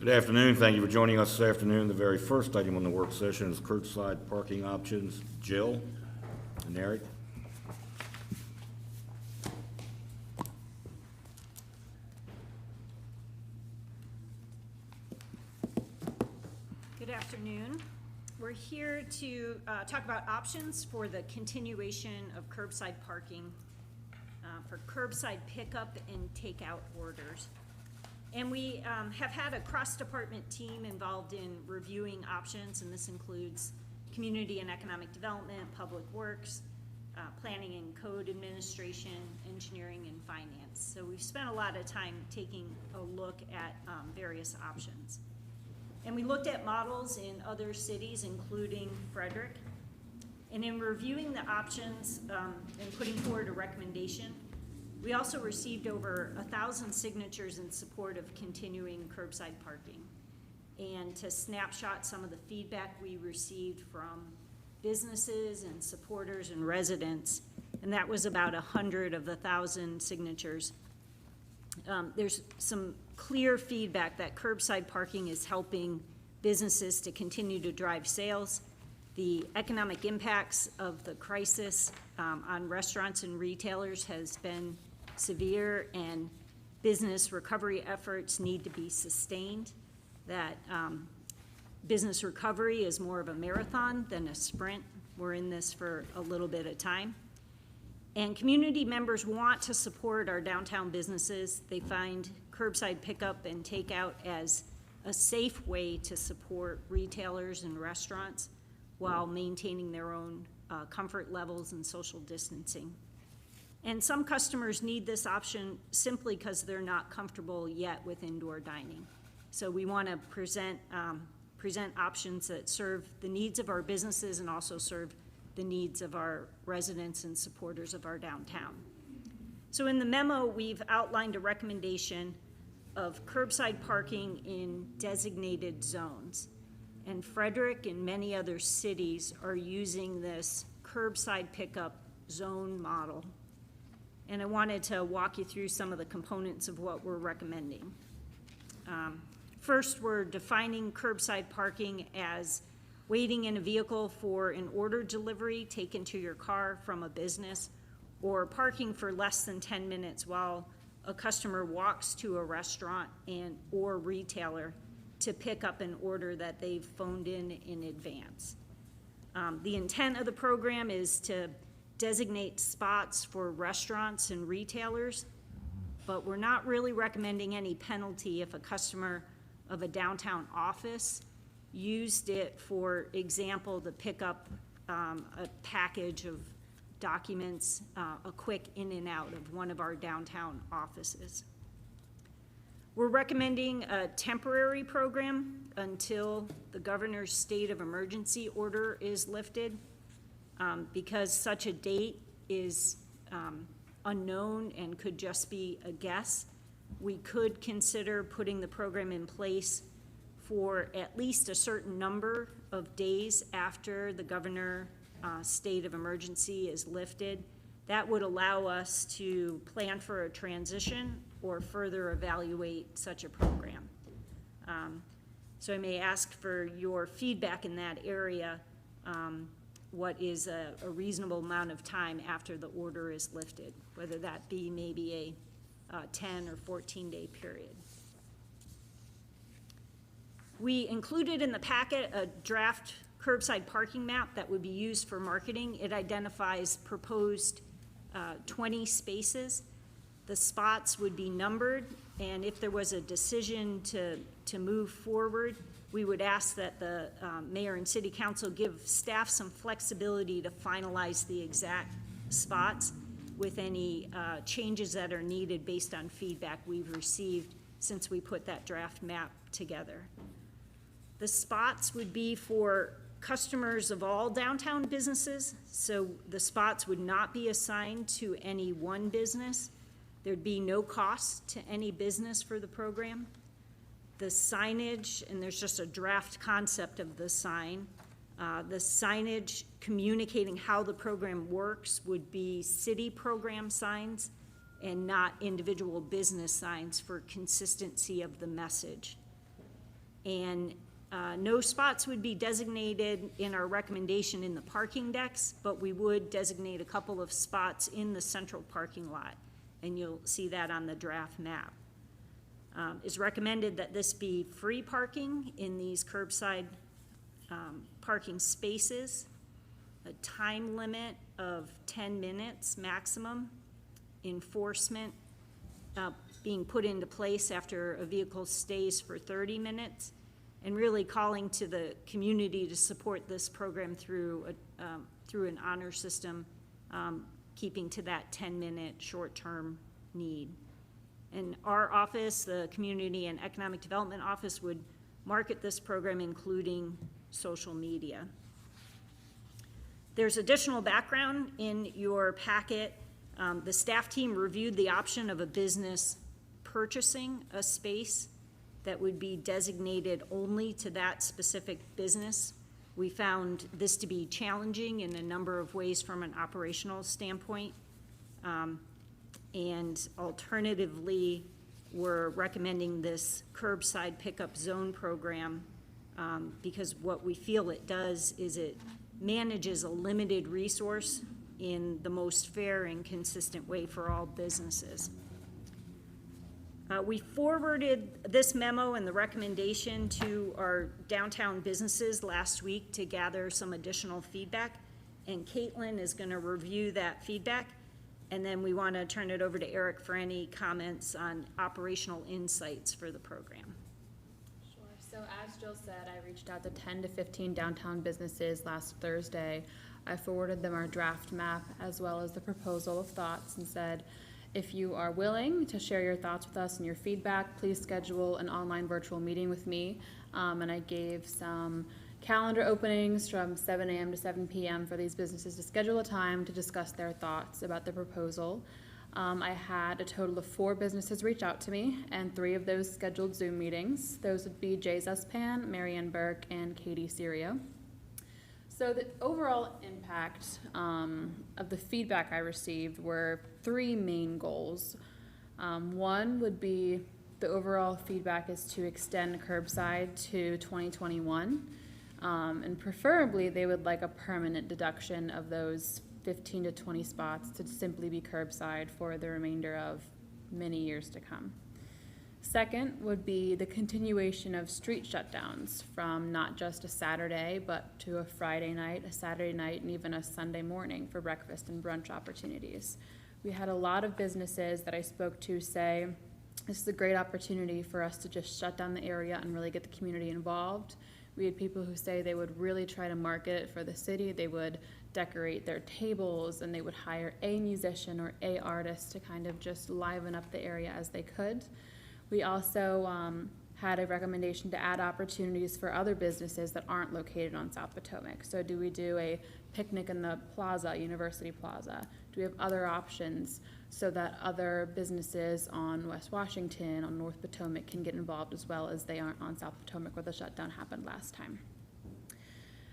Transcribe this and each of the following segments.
Good afternoon. Thank you for joining us this afternoon. The very first item on the work session is curbside parking options. Jill and Eric. Good afternoon. We're here to talk about options for the continuation of curbside parking for curbside pickup and takeout orders. And we have had a cross-department team involved in reviewing options, and this includes community and economic development, public works, planning and code administration, engineering, and finance. So we've spent a lot of time taking a look at various options. And we looked at models in other cities, including Frederick. And in reviewing the options and putting forward a recommendation, we also received over 1,000 signatures in support of continuing curbside parking. And to snapshot some of the feedback we received from businesses and supporters and residents, and that was about 100 of the 1,000 signatures. There's some clear feedback that curbside parking is helping businesses to continue to drive sales. The economic impacts of the crisis on restaurants and retailers has been severe, and business recovery efforts need to be sustained. That business recovery is more of a marathon than a sprint. We're in this for a little bit of time. And community members want to support our downtown businesses. They find curbside pickup and takeout as a safe way to support retailers and restaurants while maintaining their own comfort levels and social distancing. And some customers need this option simply because they're not comfortable yet with indoor dining. So we want to present options that serve the needs of our businesses and also serve the needs of our residents and supporters of our downtown. So in the memo, we've outlined a recommendation of curbside parking in designated zones. And Frederick and many other cities are using this curbside pickup zone model. And I wanted to walk you through some of the components of what we're recommending. First, we're defining curbside parking as waiting in a vehicle for an order delivery taken to your car from a business, or parking for less than 10 minutes while a customer walks to a restaurant or retailer to pick up an order that they've phoned in advance. The intent of the program is to designate spots for restaurants and retailers, but we're not really recommending any penalty if a customer of a downtown office used it, for example, to pick up a package of documents, a quick in and out of one of our downtown offices. We're recommending a temporary program until the governor's state of emergency order is lifted. Because such a date is unknown and could just be a guess, we could consider putting the program in place for at least a certain number of days after the governor state of emergency is lifted. That would allow us to plan for a transition or further evaluate such a program. So I may ask for your feedback in that area. What is a reasonable amount of time after the order is lifted, whether that be maybe a 10 or 14-day period. We included in the packet a draft curbside parking map that would be used for marketing. It identifies proposed 20 spaces. The spots would be numbered, and if there was a decision to move forward, we would ask that the mayor and city council give staff some flexibility to finalize the exact spots with any changes that are needed based on feedback we've received since we put that draft map together. The spots would be for customers of all downtown businesses, so the spots would not be assigned to any one business. There'd be no cost to any business for the program. The signage, and there's just a draft concept of the sign, the signage communicating how the program works would be city program signs and not individual business signs for consistency of the message. And no spots would be designated in our recommendation in the parking decks, but we would designate a couple of spots in the central parking lot, and you'll see that on the draft map. It's recommended that this be free parking in these curbside parking spaces, a time limit of 10 minutes maximum, enforcement being put into place after a vehicle stays for 30 minutes, and really calling to the community to support this program through an honor system, keeping to that 10-minute short-term need. And our office, the Community and Economic Development Office, would market this program, including social media. There's additional background in your packet. The staff team reviewed the option of a business purchasing a space that would be designated only to that specific business. We found this to be challenging in a number of ways from an operational standpoint. And alternatively, we're recommending this curbside pickup zone program because what we feel it does is it manages a limited resource in the most fair and consistent way for all businesses. We forwarded this memo and the recommendation to our downtown businesses last week to gather some additional feedback, and Caitlin is going to review that feedback, and then we want to turn it over to Eric for any comments on operational insights for the program. Sure. So as Jill said, I reached out to 10 to 15 downtown businesses last Thursday. I forwarded them our draft map as well as the proposal of thoughts and said, if you are willing to share your thoughts with us and your feedback, please schedule an online virtual meeting with me. And I gave some calendar openings from 7 a.m. to 7 p.m. for these businesses to schedule a time to discuss their thoughts about the proposal. I had a total of 4 businesses reach out to me, and 3 of those scheduled Zoom meetings. Those would be Jay Zuspan, Marianne Burke, and Katie Serio. So the overall impact of the feedback I received were 3 main goals. One would be the overall feedback is to extend curbside to 2021, and preferably they would like a permanent deduction of those 15 to 20 spots to simply be curbside for the remainder of many years to come. Second would be the continuation of street shutdowns from not just a Saturday, but to a Friday night, a Saturday night, and even a Sunday morning for breakfast and brunch opportunities. We had a lot of businesses that I spoke to say, this is a great opportunity for us to just shut down the area and really get the community involved. We had people who say they would really try to market it for the city. They would decorate their tables and they would hire a musician or a artist to kind of just liven up the area as they could. We also had a recommendation to add opportunities for other businesses that aren't located on South Potomac. So do we do a picnic in the plaza, University Plaza? Do we have other options so that other businesses on West Washington, on North Potomac can get involved as well as they aren't on South Potomac where the shutdown happened last time?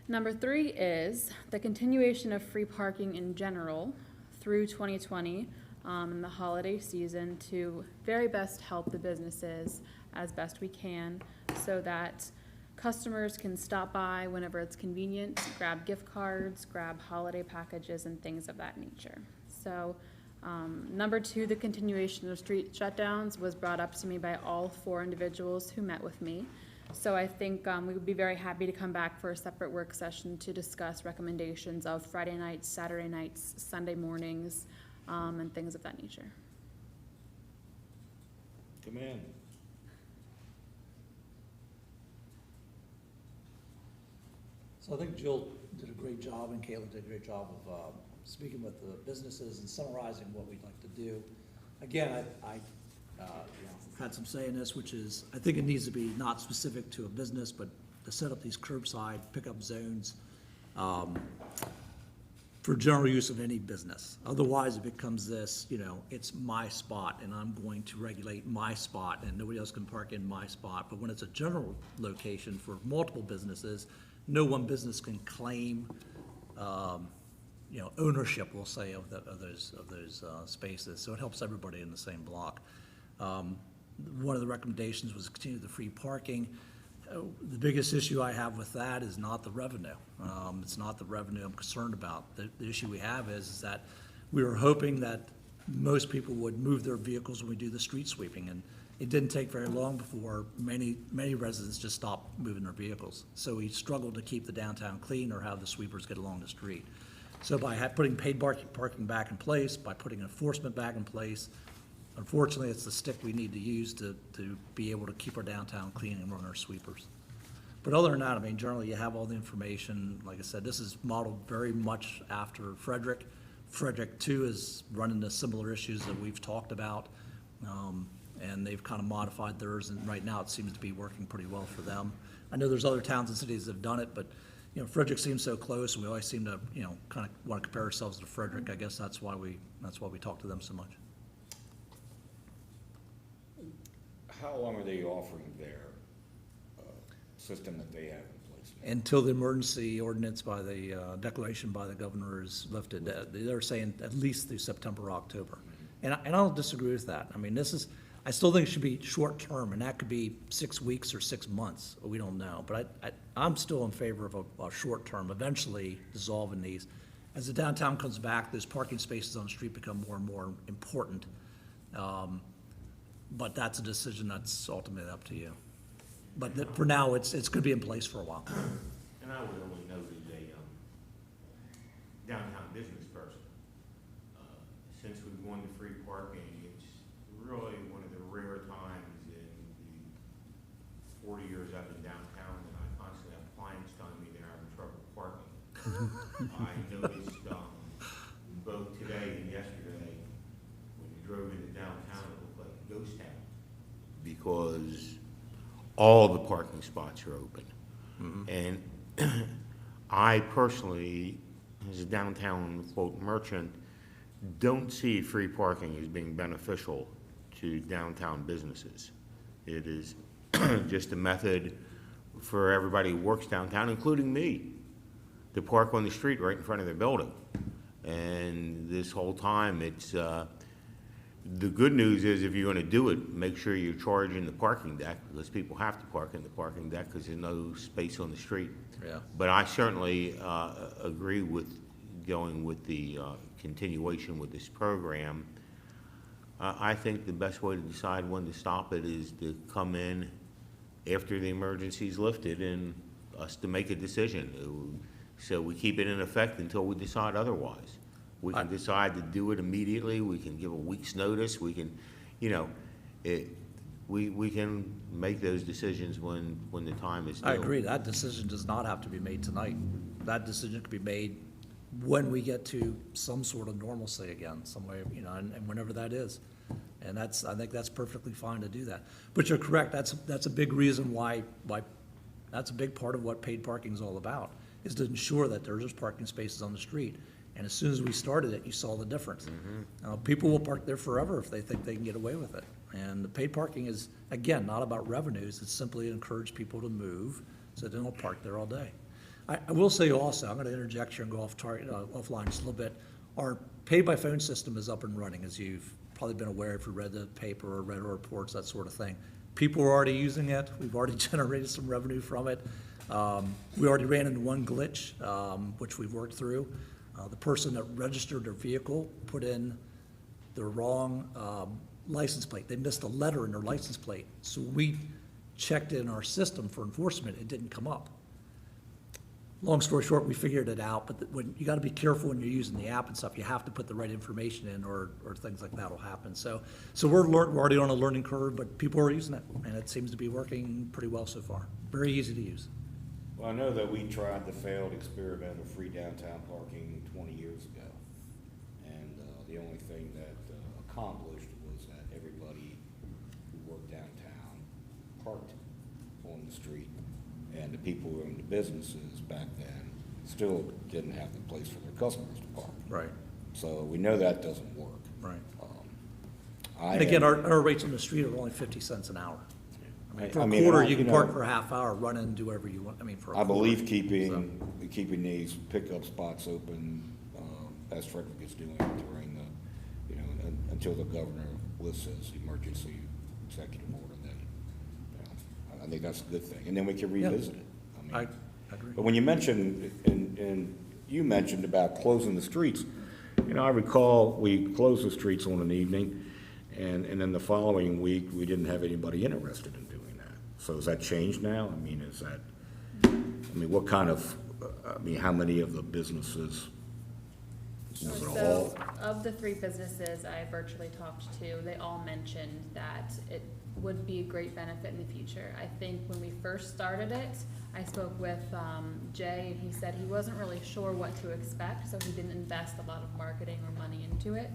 Number 3 is the continuation of free parking in general through 2020 in the holiday season to very best help the businesses as best we can so that customers can stop by whenever it's convenient, grab gift cards, grab holiday packages, and things of that nature. So number 2, the continuation of street shutdowns was brought up to me by all 4 individuals who met with me. So I think we would be very happy to come back for a separate work session to discuss recommendations of Friday nights, Saturday nights, Sunday mornings, and things of that nature. Come in. So I think Jill did a great job and Caitlin did a great job of speaking with the businesses and summarizing what we'd like to do. Again, I had some say in this, which is I think it needs to be not specific to a business, but to set up these curbside pickup zones for general use of any business. Otherwise, it becomes this, it's my spot and I'm going to regulate my spot and nobody else can park in my spot. But when it's a general location for multiple businesses, no one business can claim, ownership, we'll say, of those spaces. So it helps everybody in the same block. One of the recommendations was continue the free parking. The biggest issue I have with that is not the revenue. It's not the revenue I'm concerned about. The issue we have is that we were hoping that most people would move their vehicles when we do the street sweeping, and it didn't take very long before many residents just stopped moving their vehicles. So we struggled to keep the downtown clean or have the sweepers get along the street. So by putting paid parking back in place, by putting enforcement back in place, unfortunately, it's the stick we need to use to be able to keep our downtown clean and run our sweepers. But other than that, I mean, generally, you have all the information. Like I said, this is modeled very much after Frederick. Frederick, too, is running into similar issues that we've talked about, and they've kind of modified theirs, and right now, it seems to be working pretty well for them. I know there's other towns and cities that have done it, but, you know, Frederick seems so close, and we always seem to, you know, kind of want to compare ourselves to Frederick. I guess that's why we talk to them so much. How long are they offering their system that they have in place now? Until the emergency ordinance by the declaration by the governor is lifted. They're saying at least through September, October. And I don't disagree with that. I mean, I still think it should be short-term, and that could be 6 weeks or 6 months. We don't know. But I'm still in favor of a short-term, eventually dissolving these. As the downtown comes back, those parking spaces on the street become more and more important. But that's a decision that's ultimately up to you. But for now, it's going to be in place for a while. And I would only note as a downtown business person, since we've won the free parking, it's really one of the rare times in the 40 years I've been downtown that I constantly have clients telling me they're having trouble parking. I noticed both today and yesterday, when you drove into downtown, it looked like a ghost town, because all the parking spots are open. And I personally, as a downtown quote merchant, don't see free parking as being beneficial to downtown businesses. It is just a method for everybody who works downtown, including me, to park on the street right in front of their building. And this whole time, it's the good news is if you're going to do it, make sure you're charging the parking deck, because people have to park in the parking deck because there's no space on the street. Yeah. But I certainly agree with going with the continuation with this program. I think the best way to decide when to stop it is to come in after the emergency is lifted and us to make a decision. So we keep it in effect until we decide otherwise. We can decide to do it immediately. We can give a week's notice. We can, you know, we can make those decisions when the time is due. I agree. That decision does not have to be made tonight. That decision could be made when we get to some sort of normalcy again, some way, you know, and whenever that is. And I think that's perfectly fine to do that. But you're correct. That's a big reason why that's a big part of what paid parking is all about, is to ensure that there's parking spaces on the street. And as soon as we started it, you saw the difference. People will park there forever if they think they can get away with it. And the paid parking is, again, not about revenues. It's simply to encourage people to move so they don't park there all day. I will say also, I'm going to interject here and go offline just a little bit. Our pay-by-phone system is up and running, as you've probably been aware if you read the paper or read our reports, that sort of thing. People are already using it. We've already generated some revenue from it. We already ran into one glitch, which we've worked through. The person that registered their vehicle put in the wrong license plate. They missed a letter in their license plate. So we checked in our system for enforcement. It didn't come up. Long story short, we figured it out, but when you got to be careful when you're using the app and stuff. You have to put the right information in, or things like that will happen. So we're already on a learning curve, but people are using it, and it seems to be working pretty well so far. Very easy to use. Well, I know that we tried the failed experiment of free downtown parking 20 years ago. And the only thing that accomplished was that everybody who worked downtown parked on the street. And the people who owned the businesses back then still didn't have the place for their customers to park. Right. So we know that doesn't work. Right. I And again, am- our rates on the street are only 50 cents an hour. I mean, for I a mean, quarter, I- you can you park know- for a half hour, run in and do whatever you want. I mean, for a I believe quarter. keeping these pickup spots open, as Frederick is doing during the, you know, until the governor lifts his emergency executive order, then, you know, I think that's a good thing, and then we can revisit it. I mean, agree. But when you mentioned, and you mentioned about closing the streets, you know, I recall we closed the streets on an evening, and then the following week, we didn't have anybody interested in doing that. So has that changed now? I mean, is that, I mean, what kind of, I mean, how many of the businesses? Was it all? So, of the 3 businesses I virtually talked to, they all mentioned that it would be a great benefit in the future. I think when we first started it, I spoke with Jay, and he said he wasn't really sure what to expect, so he didn't invest a lot of marketing or money into it.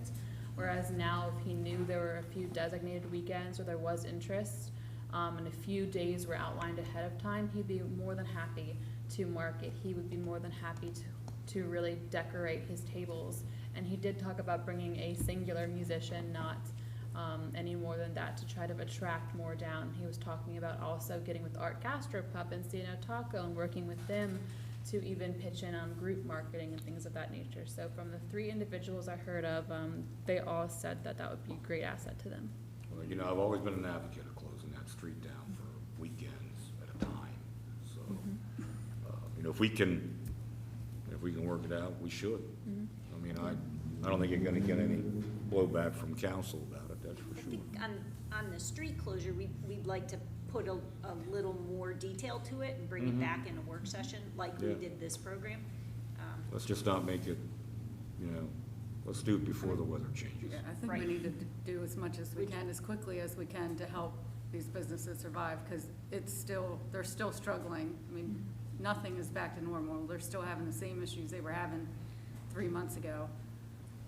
Whereas now, if he knew there were a few designated weekends or there was interest, and a few days were outlined ahead of time, he'd be more than happy to market. He would be more than happy to really decorate his tables. And he did talk about bringing a singular musician, not any more than that, to try to attract more down. He was talking about also getting with Art Gastropub and Cino Taco and working with them to even pitch in on group marketing and things of that nature. So from the 3 individuals I heard of, they all said that that would be a great asset to them. Well, you know, I've always been an advocate of closing that street down for weekends at a time. So, you know, if we can work it out, we should. I mean, I don't think you're gonna get any blowback from council about it, that's for I sure. think on the street closure, we'd like to put a little more detail to it and bring it back in a work session, like we Yeah. did this program. Let's just not make it, you know, let's do it before the weather changes. Yeah, I think Right. we need to do as much as we can, as quickly as we can, to help these businesses survive, because they're still struggling. I mean, nothing is back to normal. They're still having the same issues they were having 3 months ago.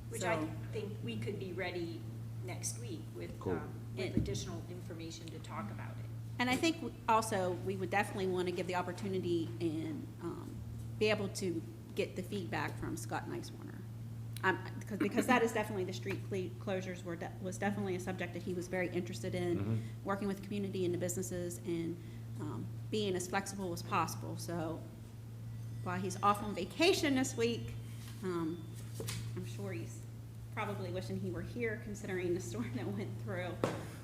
Which I So- think we could be ready next week with, Cool. with additional information to talk about it. And I think also, we would definitely want to give the opportunity and be able to get the feedback from Scott Nicewarner. Because that is definitely, the street closures was definitely a subject that he was very interested in, working with the community and the businesses, and being as flexible as possible. So while he's off on vacation this week, I'm sure he's probably wishing he were here, considering the storm that went through.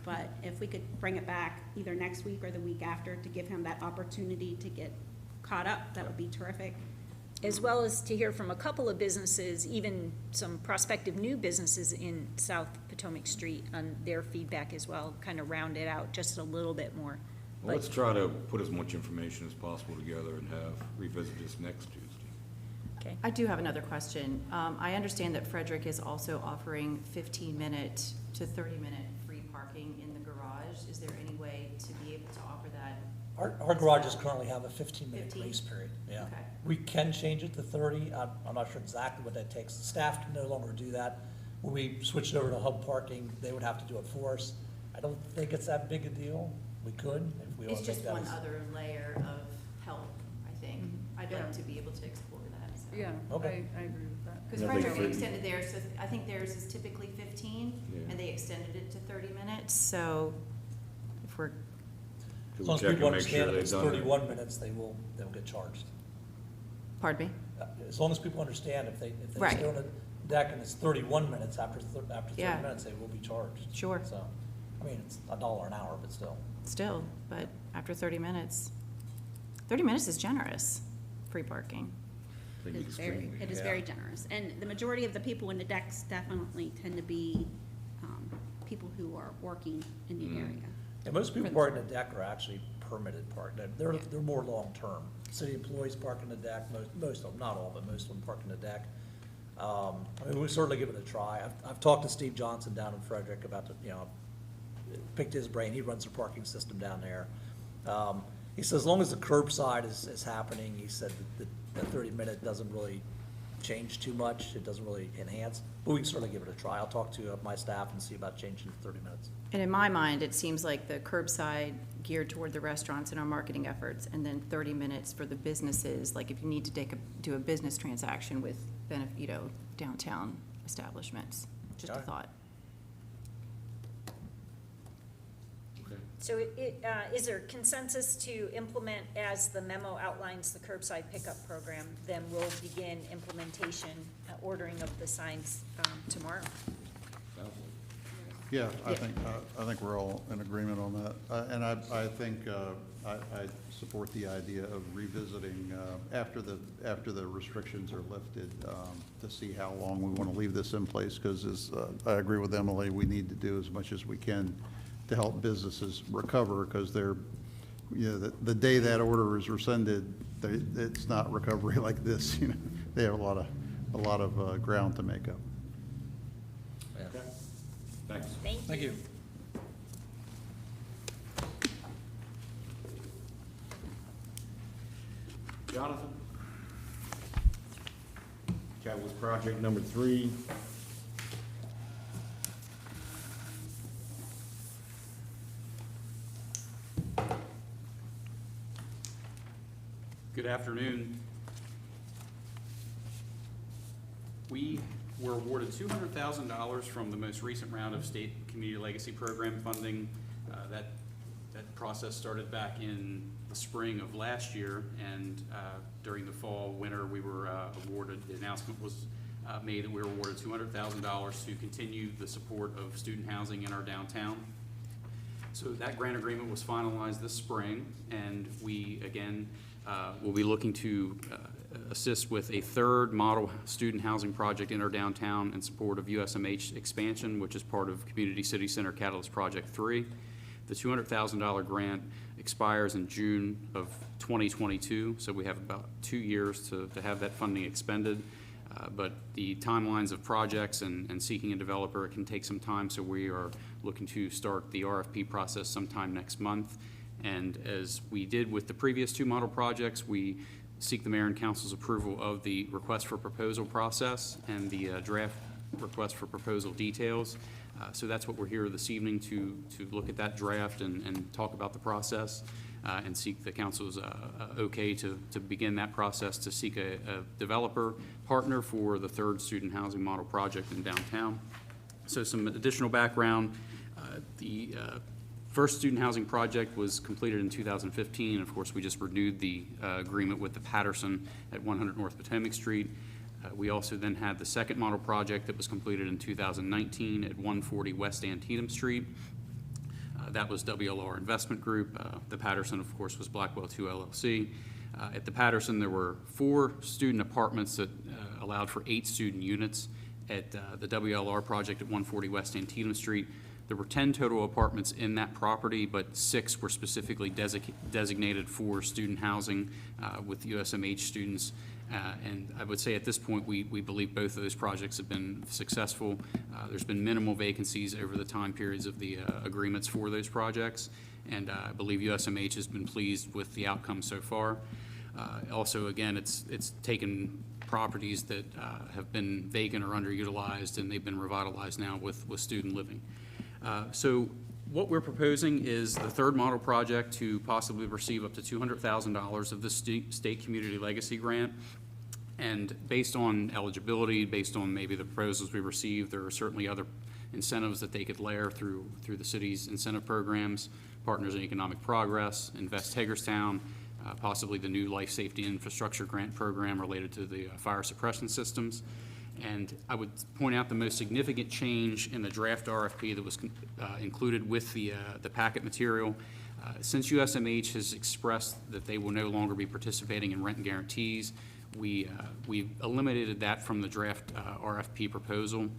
But if we could bring it back either next week or the week after to give him that opportunity to get caught up, that would be terrific. As well as to hear from a couple of businesses, even some prospective new businesses in South Potomac Street on their feedback as well, kind of round it out just a little bit more. Well, let's try to put as much information as possible together and revisit this next Tuesday. Okay. I do have another question. I understand that Frederick is also offering 15-minute to 30-minute free parking in the garage. Is there any way to be able to offer that? Our garages currently have a 15-minute 15? grace period, yeah. Okay. We can change it to 30. I'm not sure exactly what that takes. The staff can no longer do that. When we switched over to hub parking, they would have to do it for us. I don't think it's that big a deal. We could, if we want It's to make just that. one other layer of help, I think. I'd Yeah. like to be able to explore that, so. Yeah, Okay. I agree with that. Because Yeah, Frederick they- extended theirs, so I think theirs is typically 15, Yeah. and they extended it to 30 minutes, so if we're, As Could long we as check people and make sure understand if they've it's done it? 31 minutes, they'll get charged. pardon me? As long as people understand, if they Right. stay on the deck and it's 31 minutes, after 30 Yeah. minutes, they will be charged. Sure. So, I mean, it's $1 an hour, but still. Still, but after 30 minutes is generous, free parking. I think It is very, extremely, it is yeah. very generous. And the majority of the people in the decks definitely tend to be people who are working in the area. And most people parking the deck are actually permitted park. They're more long-term. City employees park in the deck, most of them, not all, but most of them park in the deck. I mean, we'll certainly give it a try. I've talked to Steve Johnson down in Frederick about picked his brain. He runs the parking system down there. He says as long as the curbside is happening, he said that the 30-minute doesn't really change too much. It doesn't really enhance, but we can certainly give it a try. I'll talk to my staff and see about changing to 30 minutes. And in my mind, it seems like the curbside geared toward the restaurants and our marketing efforts, and then 30 minutes for the businesses, like if you need to do a business transaction with, downtown establishments. Just a Okay. thought. Okay. So is there consensus to implement, as the memo outlines, the curbside pickup program? Then we'll begin implementation, ordering of the signs tomorrow. Sounds like- Yeah, I Yeah. think we're all in agreement on that. And I think, I support the idea of revisiting, after the restrictions are lifted, to see how long we want to leave this in place, because I agree with Emily, we need to do as much as we can to help businesses recover, because they're, the day that order is rescinded, it's not recovery like this, They have a lot of ground to make up. Okay. Thanks. Thank you. Jonathan? Catalyst project number 3. Good afternoon. We were awarded $200,000 from the most recent round of state community legacy program funding. That process started back in the spring of last year, and during the fall, winter, we were awarded, the announcement was made that we were awarded $200,000 to continue the support of student housing in our downtown. So that grant agreement was finalized this spring, and we, again, will be looking to assist with a third model student housing project in our downtown in support of USMH expansion, which is part of Community City Center Catalyst Project 3. The $200,000 grant expires in June of 2022, so we have about 2 years to have that funding expended. But the timelines of projects and seeking a developer can take some time, so we are looking to start the RFP process sometime next month. And as we did with the previous 2 model projects, we seek the mayor and council's approval of the request for proposal process and the draft request for proposal details. So that's what we're here this evening to look at that draft and talk about the process and seek the council's okay to begin that process to seek a developer partner for the third student housing model project in downtown. So some additional background. The first student housing project was completed in 2015. Of course, we just renewed the agreement with the Patterson at 100 North Potomac Street. We also then had the second model project that was completed in 2019 at 140 West Antietam Street. That was WLR Investment Group. The Patterson, of course, was Blackwell 2 LLC. At the Patterson, there were 4 student apartments that allowed for 8 student units. At the WLR project at 140 West Antietam Street, there were 10 total apartments in that property, but 6 were specifically designated for student housing with USMH students. And I would say at this point, we believe both of those projects have been successful. There's been minimal vacancies over the time periods of the agreements for those projects. And I believe USMH has been pleased with the outcome so far. Also, again, it's taken properties that have been vacant or underutilized, and they've been revitalized now with student living. So what we're proposing is the third model project to possibly receive up to $200,000 of the state community legacy grant. And based on eligibility, based on maybe the proposals we received, there are certainly other incentives that they could layer through the city's incentive programs, Partners in Economic Progress, Invest Hagerstown, possibly the new Life Safety Infrastructure Grant Program related to the fire suppression systems. And I would point out the most significant change in the draft RFP that was included with the packet material. Since USMH has expressed that they will no longer be participating in rent guarantees, we eliminated that from the draft RFP proposal.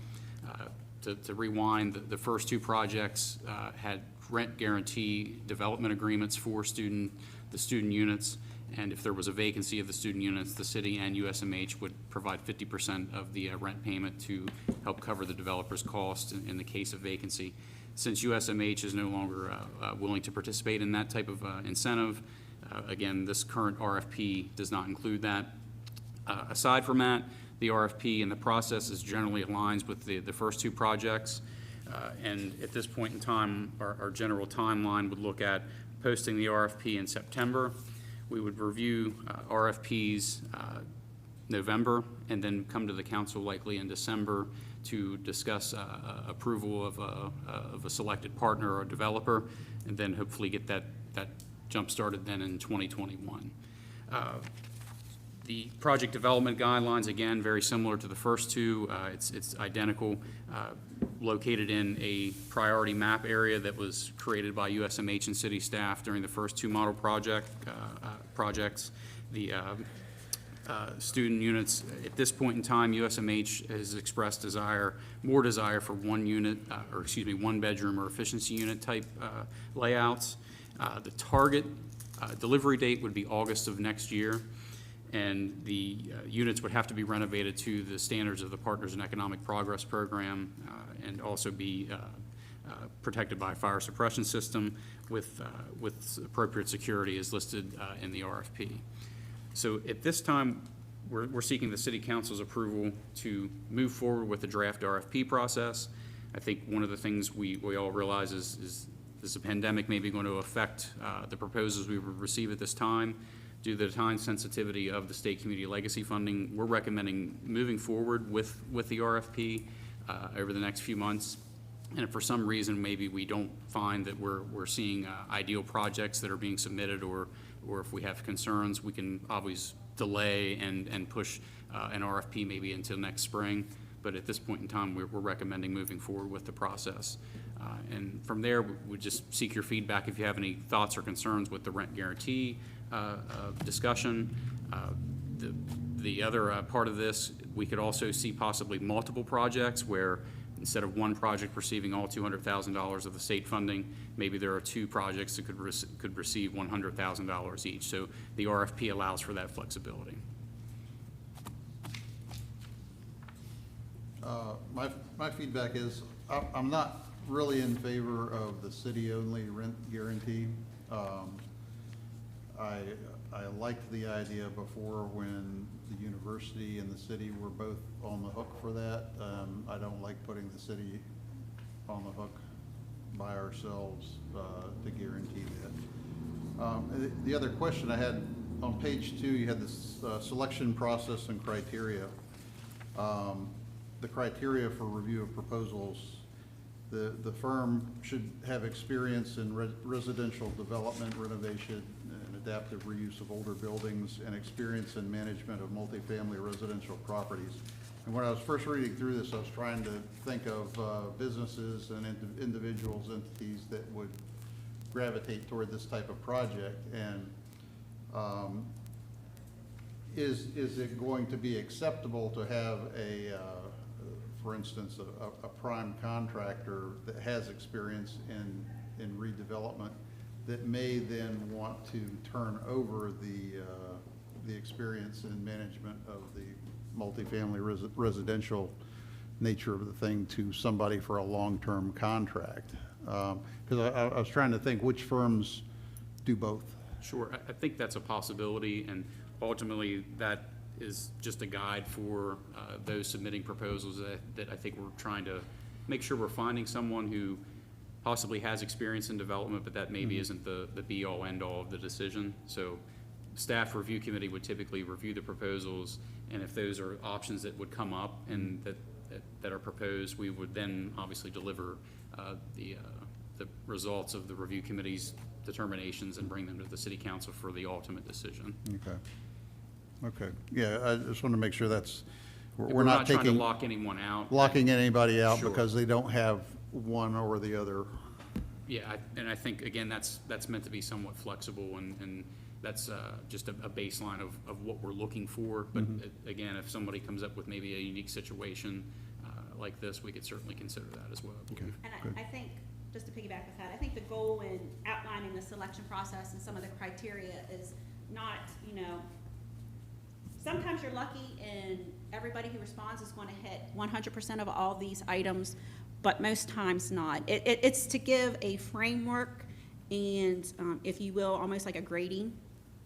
To rewind, the first 2 projects had rent guarantee development agreements for the student units, and if there was a vacancy of the student units, the city and USMH would provide 50% of the rent payment to help cover the developer's cost in the case of vacancy. Since USMH is no longer willing to participate in that type of incentive, again, this current RFP does not include that. Aside from that, the RFP and the process is generally aligns with the first 2 projects. And at this point in time, our general timeline would look at posting the RFP in September. We would review RFPs November, and then come to the council likely in December to discuss approval of a selected partner or developer, and then hopefully get that jump started then in 2021. The project development guidelines, again, very similar to the first two. It's identical, located in a priority map area that was created by USMH and city staff during the first two model projects. The student units, at this point in time, USMH has expressed more desire for one unit, one bedroom or efficiency unit type layouts. The target delivery date would be August of next year, and the units would have to be renovated to the standards of the Partners in Economic Progress Program, and also be protected by a fire suppression system with appropriate security as listed in the RFP. So at this time, we're seeking the City Council's approval to move forward with the draft RFP process. I think one of the things we all realize is this pandemic may be going to affect the proposals we would receive at this time. Due to the time sensitivity of the state community legacy funding, we're recommending moving forward with the RFP over the next few months. And if for some reason maybe we don't find that we're seeing ideal projects that are being submitted, or if we have concerns, we can always delay and push an RFP maybe until next spring. But at this point in time, we're recommending moving forward with the process. And from there, we just seek your feedback if you have any thoughts or concerns with the rent guarantee discussion. The other part of this, we could also see possibly multiple projects where instead of one project receiving all $200,000 of the state funding, maybe there are two projects that could receive $100,000 each. So the RFP allows for that flexibility. My feedback is, I'm not really in favor of the city-only rent guarantee. I liked the idea before when the university and the city were both on the hook for that. I don't like putting the city on the hook by ourselves to guarantee that. The other question I had, on page 2, you had this selection process and criteria. The criteria for review of proposals, the firm should have experience in residential development, renovation, and adaptive reuse of older buildings, and experience in management of multifamily residential properties. And when I was first reading through this, I was trying to think of businesses and individuals, entities that would gravitate toward this type of project. And is it going to be acceptable to have for instance, a prime contractor that has experience in redevelopment that may then want to turn over the experience in management of the multifamily residential nature of the thing to somebody for a long-term contract? Because I was trying to think which firms do both. Sure, I think that's a possibility, and ultimately that is just a guide for those submitting proposals that I think we're trying to make sure we're finding someone who possibly has experience in development, but that maybe isn't the be-all, end-all of the decision. So staff review committee would typically review the proposals, and if those are options that would come up and that are proposed, we would then obviously deliver the results of the review committee's determinations and bring them to the city council for the ultimate decision. Okay, yeah, I just want to make sure that's, We're not trying to lock anyone out. Locking anybody out Sure. because they don't have one or the other. Yeah, and I think, again, that's meant to be somewhat flexible, and that's just a baseline of what we're looking for. But again, if somebody comes up with maybe a unique situation like this, we could certainly consider that as well. Okay. And I think, just to piggyback with that, I think the goal in outlining the selection process and some of the criteria is not, sometimes you're lucky and everybody who responds is going to hit 100% of all these items, but most times not. It's to give a framework and, if you will, almost like a grading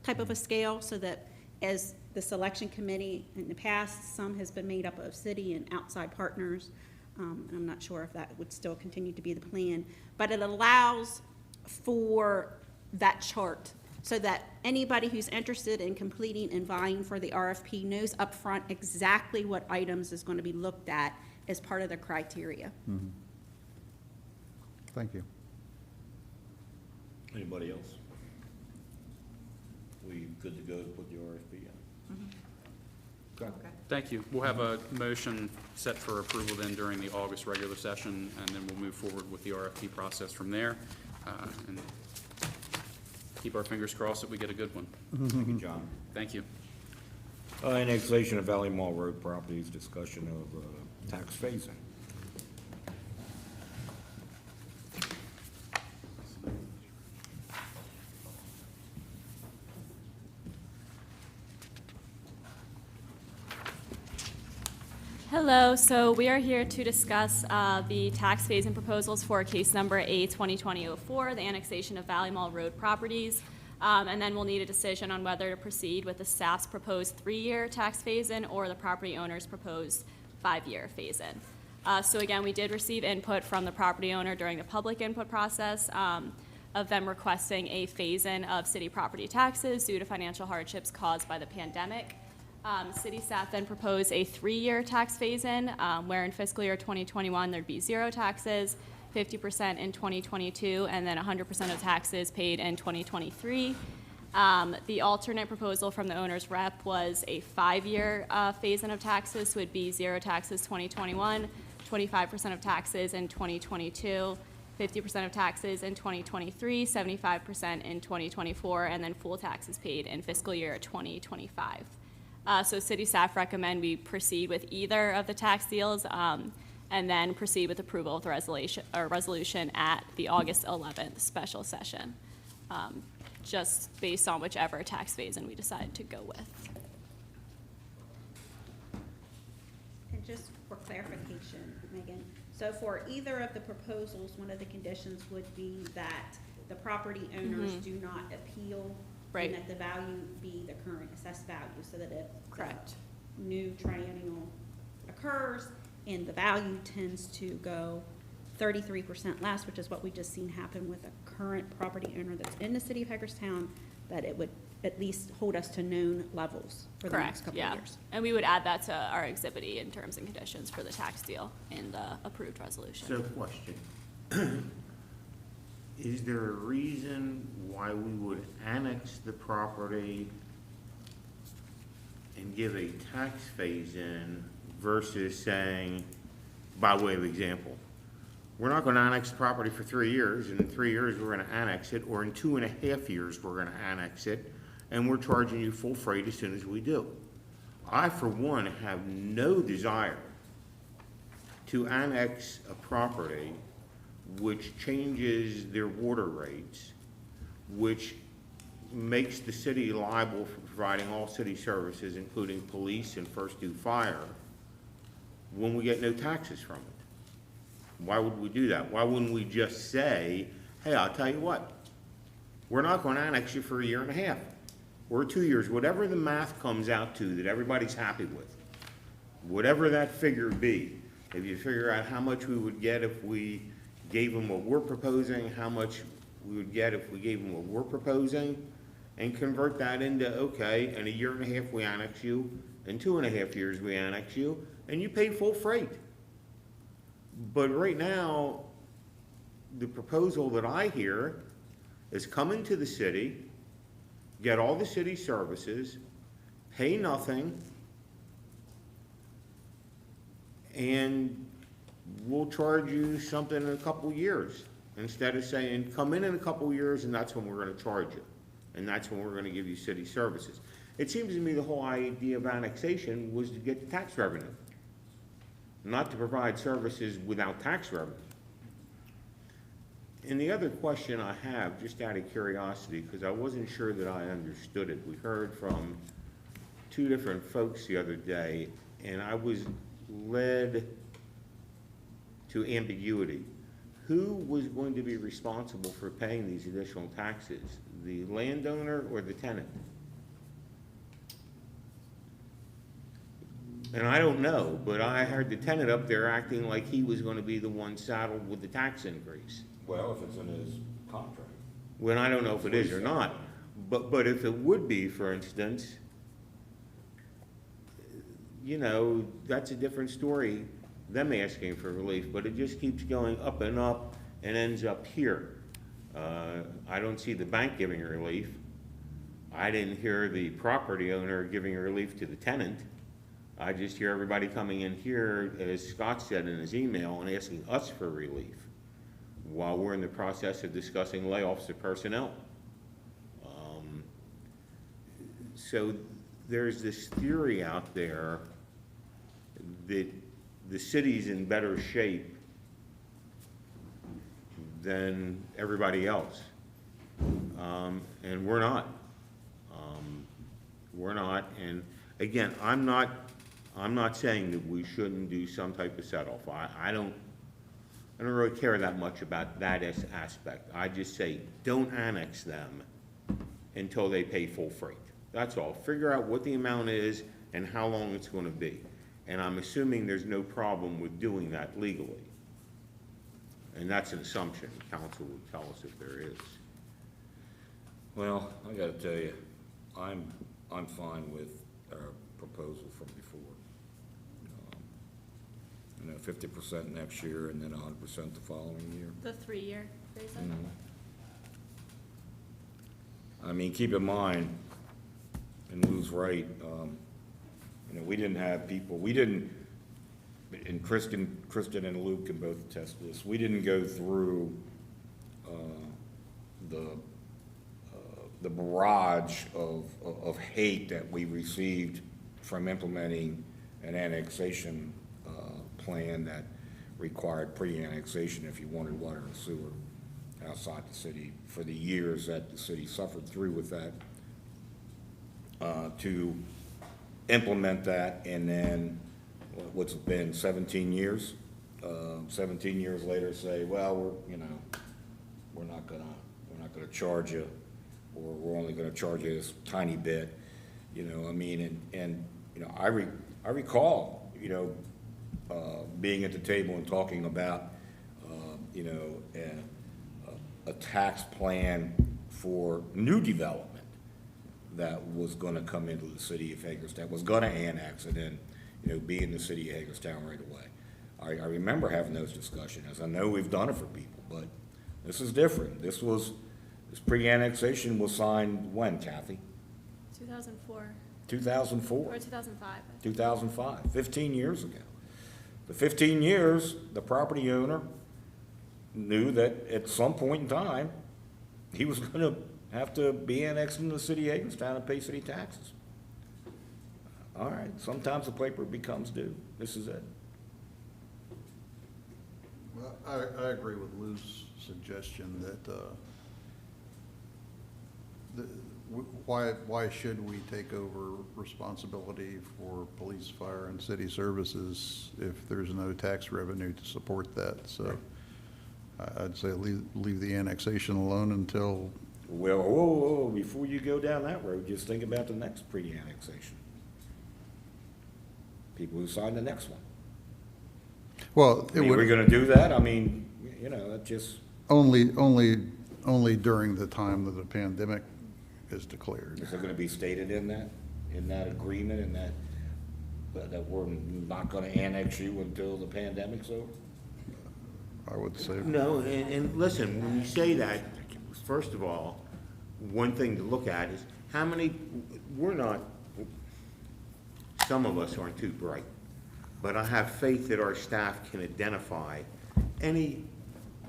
type of a scale, so that as the selection committee in the past, some has been made up of city and outside partners. And I'm not sure if that would still continue to be the plan, but it allows for that chart so that anybody who's interested in completing and vying for the RFP knows upfront exactly what items is going to be looked at as part of the criteria. Thank you. Anybody else? We good to go to put the RFP in? Okay. Thank you. We'll have a motion set for approval then during the August regular session, and then we'll move forward with the RFP process from there. And keep our fingers crossed that we get a good one. Thank you, John. Thank you. Annexation of Valley Mall Road properties, discussion of tax phasing. Hello, so we are here to discuss the tax phase-in proposals for case number A 2020-04, the annexation of Valley Mall Road properties. And then we'll need a decision on whether to proceed with the staff's proposed 3-year tax phase-in or the property owner's proposed 5-year phase-in. So again, we did receive input from the property owner during the public input process of them requesting a phase-in of city property taxes due to financial hardships caused by the pandemic. City staff then proposed a 3-year tax phase-in, where in fiscal year 2021, there'd be 0 taxes, 50% in 2022, and then 100% of taxes paid in 2023. The alternate proposal from the owner's rep was a 5-year phase-in of taxes, so it'd be 0 taxes 2021, 25% of taxes in 2022, 50% of taxes in 2023, 75% in 2024, and then full taxes paid in fiscal year 2025. So city staff recommend we proceed with either of the tax deals and then proceed with approval of the resolution at the August 11th special session, just based on whichever tax phase-in we decide to go with. And just for clarification, Megan, so for either of the proposals, one of the conditions would be that the property owners do not appeal. Right. And that the value be the current assessed value, so that if Correct. the new triennial occurs and the value tends to go 33% less, which is what we just seen happen with a current property owner that's in the city of Hagerstown, that it would at least hold us to known levels for the next Correct, couple yeah. of years. And we would add that to our Exhibit E in terms and conditions for the tax deal in the approved resolution. So question. Is there a reason why we would annex the property and give a tax phase-in versus saying, by way of example, we're not gonna annex the property for 3 years, and in 3 years we're gonna annex it, or in 2.5 years we're gonna annex it, and we're charging you full freight as soon as we do? I, for one, have no desire to annex a property which changes their water rates, which makes the city liable for providing all city services, including police and first due fire, when we get no taxes from it. Why would we do that? Why wouldn't we just say, hey, I'll tell you what, we're not going to annex you for 1.5 years or 2 years, whatever the math comes out to that everybody's happy with, whatever that figure be. If you figure out how much we would get if we gave them what we're proposing, how much we would get if we gave them what we're proposing, and convert that into, okay, in 1.5 years we annex you, in 2.5 years we annex you, and you pay full freight. But right now, the proposal that I hear is come into the city, get all the city services, pay nothing, and we'll charge you something in a couple years, instead of saying, come in a couple years and that's when we're gonna charge you, and that's when we're gonna give you city services. It seems to me the whole idea of annexation was to get the tax revenue, not to provide services without tax revenue. And the other question I have, just out of curiosity, because I wasn't sure that I understood it, we heard from 2 different folks the other day, and I was led to ambiguity. Who was going to be responsible for paying these additional taxes, the landowner or the tenant? And I don't know, but I heard the tenant up there acting like he was gonna be the one saddled with the tax increase. Well, if it's in his contract. When I don't know if it is or not, but if it would be, for instance, you know, that's a different story, them asking for relief, but it just keeps going up and up and ends up here. I don't see the bank giving relief. I didn't hear the property owner giving relief to the tenant. I just hear everybody coming in here, as Scott said in his email, and asking us for relief while we're in the process of discussing layoffs of personnel. So there's this theory out there that the city's in better shape than everybody else. And we're not. We're not, and again, I'm not saying that we shouldn't do some type of set-off. I don't really care that much about that aspect. I just say, don't annex them until they pay full freight. That's all. Figure out what the amount is and how long it's gonna be. And I'm assuming there's no problem with doing that legally. And that's an assumption. Council would tell us if there is. Well, I gotta tell you, I'm fine with our proposal from before. 50% next year and then 100% the following year. The 3-year phase-in? Mm-hmm. I mean, keep in mind, and Lou's right, we didn't have people, and Kristen and Lou can both attest to this, we didn't go through the barrage of hate that we received from implementing an annexation plan that required pre-annexation if you wanted water and sewer outside the city for the years that the city suffered through with that, to implement that, and then what's it been, 17 years? 17 years later say, well, we're not gonna charge you, or we're only gonna charge you this tiny bit, I recall, being at the table and talking about, a tax plan for new development that was gonna come into the city of Hagerstown, was gonna annex and then, be in the city of Hagerstown right away. I remember having those discussions. I know we've done it for people, but this is different. This pre-annexation was signed when, Kathy? 2004. 2004. Or 2005. 2005, 15 years ago. The 15 years, the property owner knew that at some point in time, he was gonna have to be annexed into the city of Hagerstown and pay city taxes. All right, sometimes the paper becomes due. This is it. Well, I agree with Lou's suggestion that why should we take over responsibility for police, fire, and city services if there's no tax revenue to support that? So I'd say leave the annexation alone until. Well, whoa, before you go down that road, just think about the next pre-annexation. People who sign the next one. Well, We're gonna do that? I mean, that just. only during the time that the pandemic is declared. Is it gonna be stated in that agreement, that we're not gonna annex you until the pandemic's over? I would say. No, and listen, when you say that, first of all, one thing to look at is how many, some of us aren't too bright, but I have faith that our staff can identify any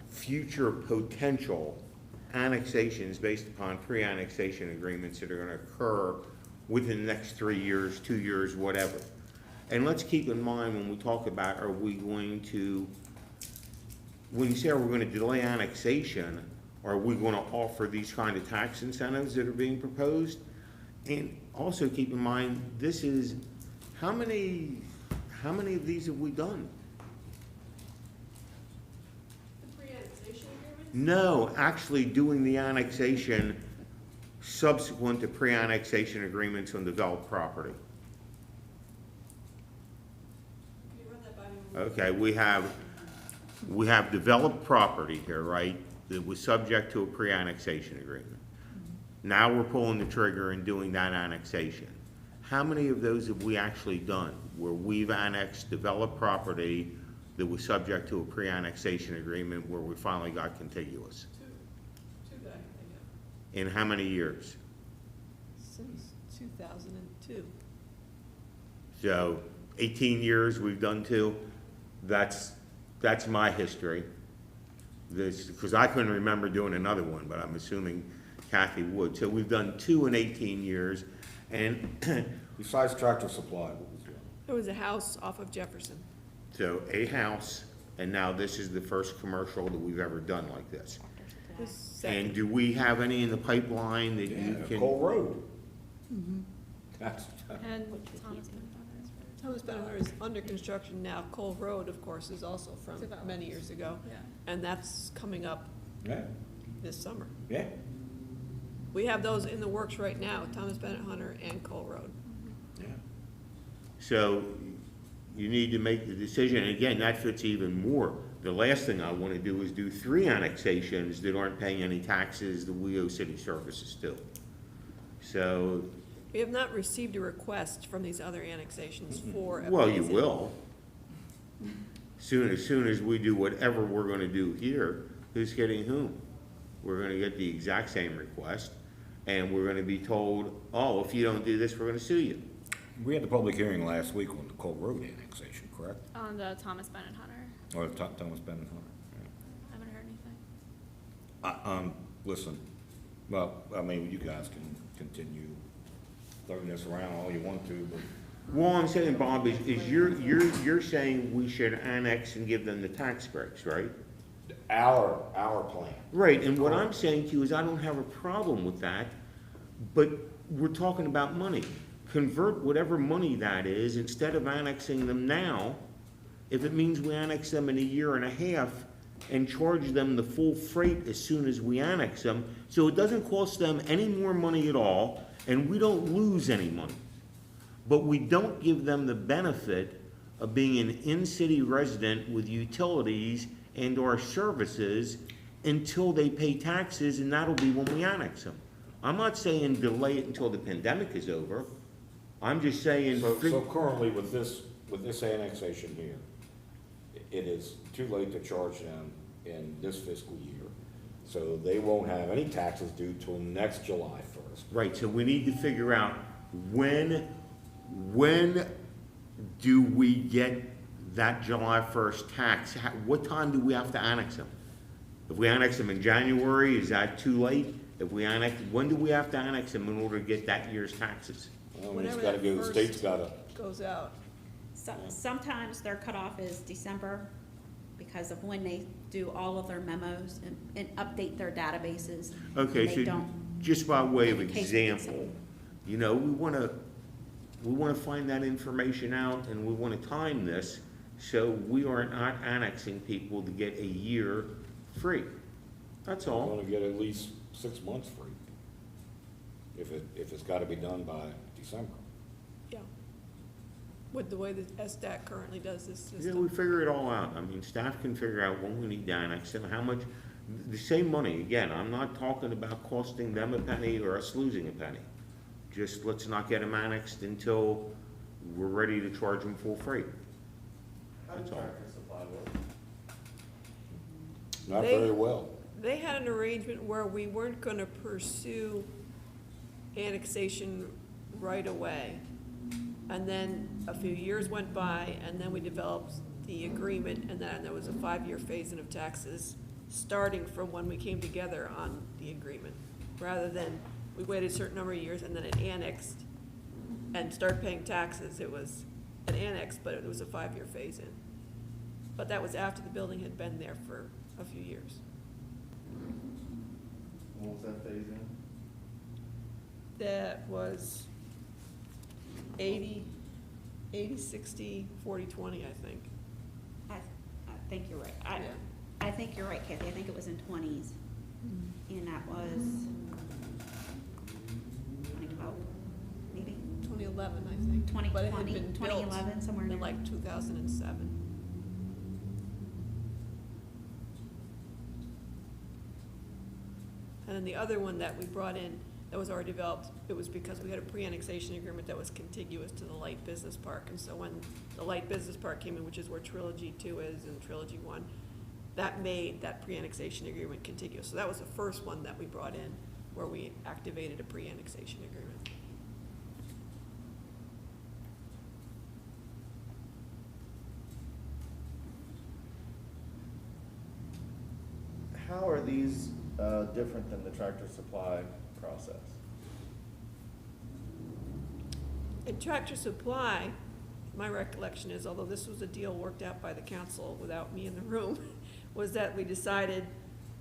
future potential annexations based upon pre-annexation agreements that are gonna occur within the next 3 years, 2 years, whatever. And let's keep in mind when we talk about, when you say, are we gonna delay annexation, are we gonna offer these kind of tax incentives that are being proposed? And also keep in mind, this is, how many of these have we done? The pre-annexation agreement? No, actually doing the annexation subsequent to pre-annexation agreements on developed property. Can you run that by me? Okay, we have developed property here, right, that was subject to a pre-annexation agreement. Now we're pulling the trigger and doing that annexation. How many of those have we actually done where we've annexed developed property that was subject to a pre-annexation agreement where we finally got contiguous? Two that I can think of. In how many years? Since 2002. So 18 years, we've done 2. That's my history. Because I couldn't remember doing another one, but I'm assuming Kathy would. So we've done 2 in 18 years, and Besides Tractor Supply, what was the other? It was a house off of Jefferson. so a house, and now this is the first commercial that we've ever done like this. The And second. do we have any in the pipeline that you Yeah, can? Cole Road. That's, And Thomas Bennett is under construction now. Cole Road, of course, is also from many years ago. Yeah. And that's coming up yeah, this summer. yeah. We have those in the works right now, Thomas Bennett Hunter and Cole Road. Yeah. So you need to make the decision, and again, that fits even more. The last thing I want to do is do 3 annexations that aren't paying any taxes that we owe city services to. So, We have not received a request from these other annexations for a well, you phase-in. will. Soon as we do whatever we're going to do here, who's getting whom? We're going to get the exact same request, and we're going to be told, oh, if you don't do this, we're going to sue you. We had the public hearing last week on the Cole Road annexation, correct? on the Thomas Bennett Hunter, Or the Thomas Bennett Hunter. I haven't heard anything. Listen, well, I mean, you guys can continue throwing this around all you want to, but Well, I'm saying, Bob, is you're saying we should annex and give them the tax breaks, right? our plan. Right, and what I'm saying to you is I don't have a problem with that, but we're talking about money. Convert whatever money that is, instead of annexing them now, if it means we annex them in a year and a half, and charge them the full freight as soon as we annex them, so it doesn't cost them any more money at all, and we don't lose any money. But we don't give them the benefit of being an in-city resident with utilities and/or services until they pay taxes, and that'll be when we annex them. I'm not saying delay it until the pandemic is over. I'm just saying. So currently with this annexation here, it is too late to charge them in this fiscal year. So they won't have any taxes due till next July 1st. Right, so we need to figure out when do we get that July 1st tax? What time do we have to annex them? If we annex them in January, is that too late? If we when do we have to annex them in order to get that year's taxes? Well, it's Whenever gotta that go, the first- state's gotta, Goes out. Sometimes their cutoff is December because of when they do all of their memos and update their databases. Okay, They so don't- just by way of in case we get example, you know, we wanna find that information out, and we wanna time this, so we are not annexing people to get a year free. That's we're all. gonna get at least 6 months free. If it's gotta be done by December. Yeah. With the way that SDAC currently does this Yeah, system. we figure it all out. I mean, staff can figure out when we need to annex and how much, the same money, again, I'm not talking about costing them a penny or us losing a penny. Just let's not get them annexed until we're ready to charge them full freight. That's all. Not They- very well. They had an arrangement where we weren't gonna pursue annexation right away. And then a few years went by, and then we developed the agreement, and then there was a 5-year phase-in of taxes, starting from when we came together on the agreement. Rather than, we waited a certain number of years, and then it annexed and started paying taxes. It was an annex, but it was a 5-year phase-in. But that was after the building had been there for a few years. When was that phase in? That was 80, 60, 40, 20, I think. I think you're right. Yeah. I think you're right, Kathy. I think it was in 20s. And that was 2012, maybe? 2011, I think. 2020, But it had been 2011, built somewhere in in there. like 2007. And then the other one that we brought in, that was already developed, it was because we had a pre-annexation agreement that was contiguous to the light business park. And so when the light business park came in, which is where Trilogy 2 is and Trilogy 1, that made that pre-annexation agreement contiguous. So that was the first one that we brought in, where we activated a pre-annexation agreement. these different than the Tractor Supply process? In Tractor Supply, my recollection is, although this was a deal worked out by the council without me in the room, was that we decided,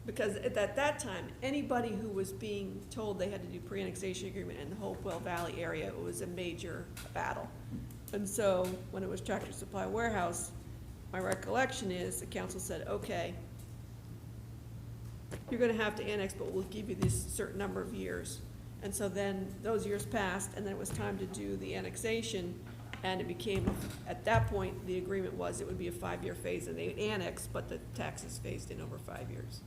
because at that time, anybody who was being told they had to do pre-annexation agreement in the Hopewell Valley area, it was a major battle. And so, when it was Tractor Supply Warehouse, my recollection is the council said, okay, you're gonna have to annex, but we'll give you this certain number of years. And so then those years passed, and then it was time to do the annexation, and it became, at that point, the agreement was it would be a 5-year phase, and they would annex, but the taxes phased in over 5 years.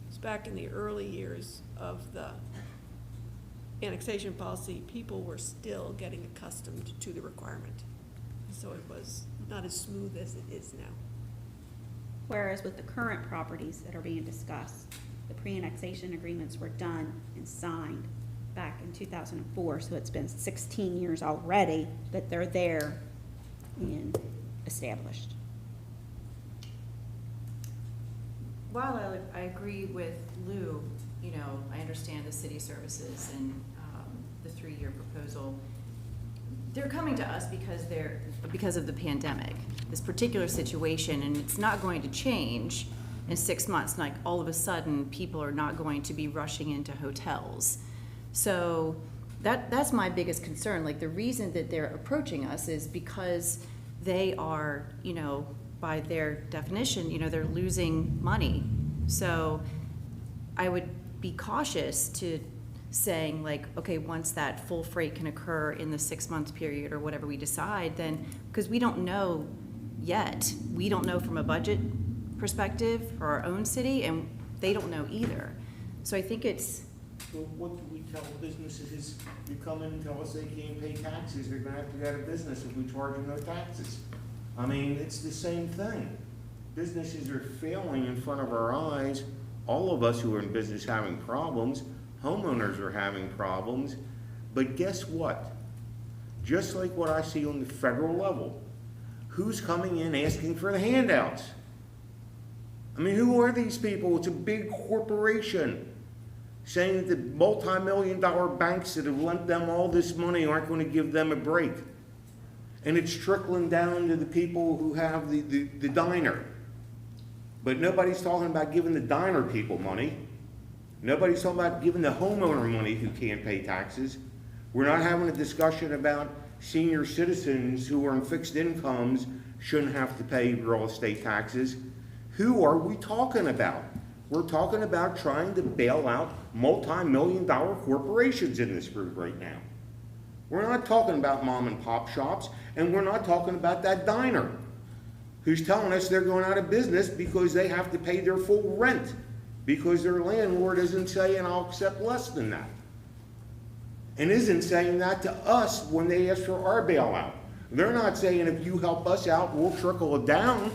It's back in the early years of the annexation policy, people were still getting accustomed to the requirement. So it was not as smooth as it is now. Whereas with the current properties that are being discussed, the pre-annexation agreements were done and signed back in 2004, so it's been 16 years already that they're there and established. While I agree with Lou, you know, I understand the city services and the 3-year proposal. They're coming to us because of the pandemic, this particular situation, and it's not going to change in 6 months. Like all of a sudden, people are not going to be rushing into hotels. So that's my biggest concern. Like the reason that they're approaching us is because they are, you know, by their definition, you know, they're losing money. So I would be cautious to saying like, okay, once that full freight can occur in the 6-month period or whatever we decide, then, because we don't know yet. We don't know from a budget perspective for our own city, and they don't know either. So I think it's... Well, what do we tell businesses? You come in and tell us they can't pay taxes, they're gonna have to get out of business if we charge them no taxes. I mean, it's the same thing. Businesses are failing in front of our eyes. All of us who are in business having problems. Homeowners are having problems. But guess what? Just like what I see on the federal level, who's coming in asking for the handouts? I mean, who are these people? It's a big corporation saying that the multi-million-dollar banks that have lent them all this money aren't going to give them a break. And it's trickling down to the people who have the diner. But nobody's talking about giving the diner people money. Nobody's talking about giving the homeowner money who can't pay taxes. We're not having a discussion about senior citizens who are on fixed incomes shouldn't have to pay real estate taxes. Who are we talking about? We're talking about trying to bail out multi-million-dollar corporations in this group right now. We're not talking about mom and pop shops, and we're not talking about that diner who's telling us they're going out of business because they have to pay their full rent because their landlord isn't saying I'll accept less than that. And isn't saying that to us when they ask for our bailout. They're not saying if you help us out, we'll trickle it down.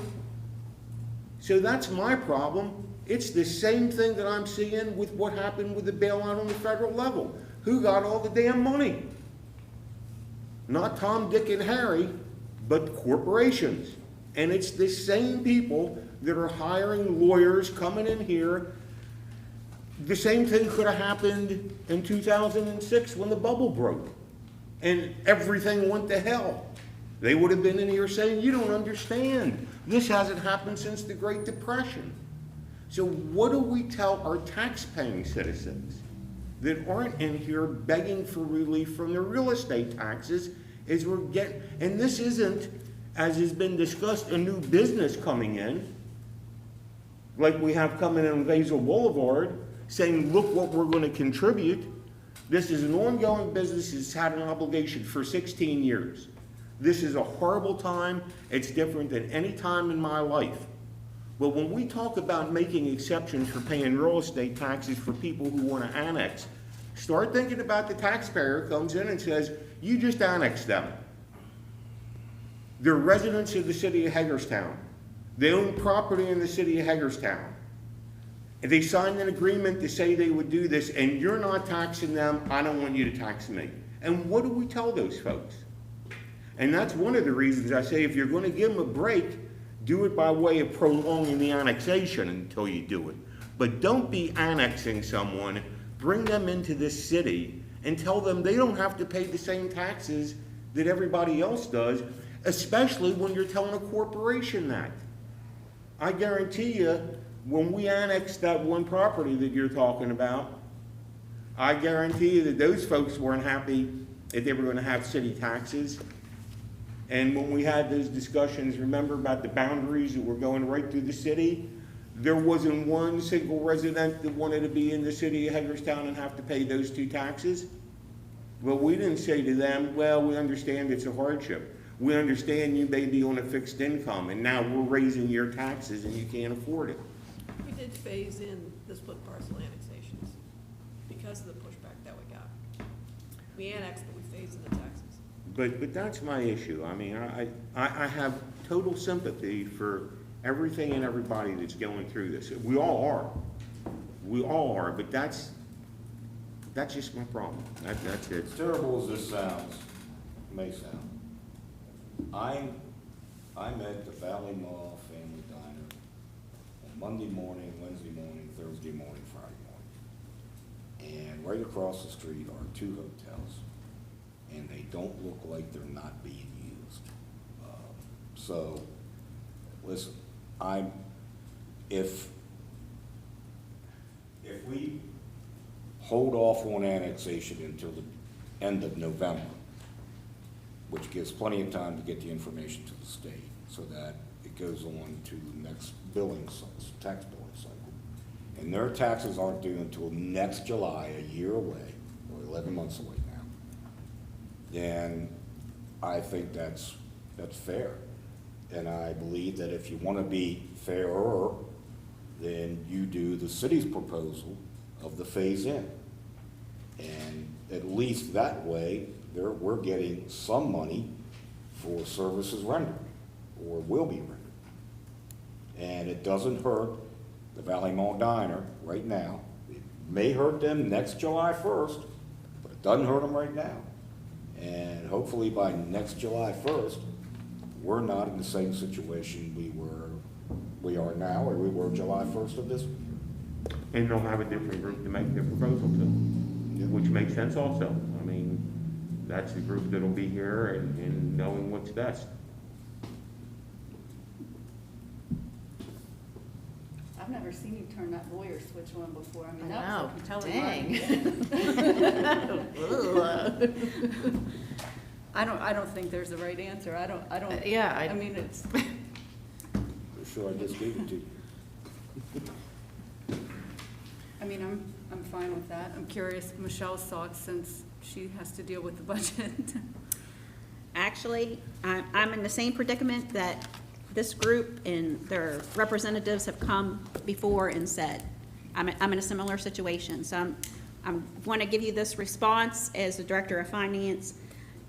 So that's my problem. It's the same thing that I'm seeing with what happened with the bailout on the federal level. Who got all the damn money? Not Tom, Dick, and Harry, but corporations. And it's the same people that are hiring lawyers coming in here. The same thing could have happened in 2006 when the bubble broke and everything went to hell. They would have been in here saying, you don't understand. This hasn't happened since the Great Depression. So what do we tell our tax-paying citizens that aren't in here begging for relief from their real estate taxes is we're getting, and this isn't, as has been discussed, a new business coming in, like we have coming in on Basil Boulevard, saying, look what we're going to contribute. This is an ongoing business that's had an obligation for 16 years. This is a horrible time. It's different than any time in my life. But when we talk about making exceptions for paying real estate taxes for people who want to annex, start thinking about the taxpayer who comes in and says, you just annexed them. They're residents of the city of Hagerstown. They own property in the city of Hagerstown. And they signed an agreement to say they would do this, and you're not taxing them, I don't want you to tax me. And what do we tell those folks? And that's one of the reasons I say if you're going to give them a break, Do it by way of prolonging the annexation until you do it. But don't be annexing someone, bring them into this city, and tell them they don't have to pay the same taxes that everybody else does, especially when you're telling a corporation that. I guarantee you, when we annexed that one property that you're talking about, I guarantee you that those folks weren't happy that they were gonna have city taxes. And when we had those discussions, remember about the boundaries that were going right through the city? There wasn't one single resident that wanted to be in the city of Hagerstown and have to pay those two taxes. Well, we didn't say to them, well, we understand it's a hardship. We understand you may be on a fixed income, and now we're raising your taxes and you can't afford it. We did phase in the split parcel annexations because of the pushback that we got. We annexed, but we phased in the taxes. But that's my issue. I mean, I have total sympathy for everything and everybody that's going through this. We all are. We all are, but that's just my problem. That's it. As terrible as this sounds, may sound, I met the Valley Mall Family Diner on Monday morning, Wednesday morning, Thursday morning, Friday morning. And right across the street are two hotels, and they don't look like they're not being used. So, listen, if we hold off on annexation until the end of November, which gives plenty of time to get the information to the state so that it goes on to the next tax billing cycle. And their taxes aren't due until next July, a year away, or 11 months away now. Then I think that's fair. And I believe that if you want to be fairer, then you do the city's proposal of the phase in. And at least that way, we're getting some money for services rendered, or will be rendered. And it doesn't hurt the Valley Mall Diner right now. It may hurt them next July 1st, but it doesn't hurt them right now. And hopefully by next July 1st, we're not in the same situation we are now, or we were July 1st of this year. And they'll have a different group to make their proposal to, which makes sense also. I mean, that's the group that'll be here and knowing what's best. I've never seen you turn that lawyer switch on before. I mean, that I was a know, compelling I don't think there's a right answer. I don't. Yeah, I mean, it's. For sure, I just gave it to you. I mean, I'm fine with that. I'm curious Michelle's thoughts since she has to deal with the budget. Actually, I'm in the same predicament that this group and their representatives have come before and said. I'm in a similar situation, so I'm want to give you this response as the Director of Finance.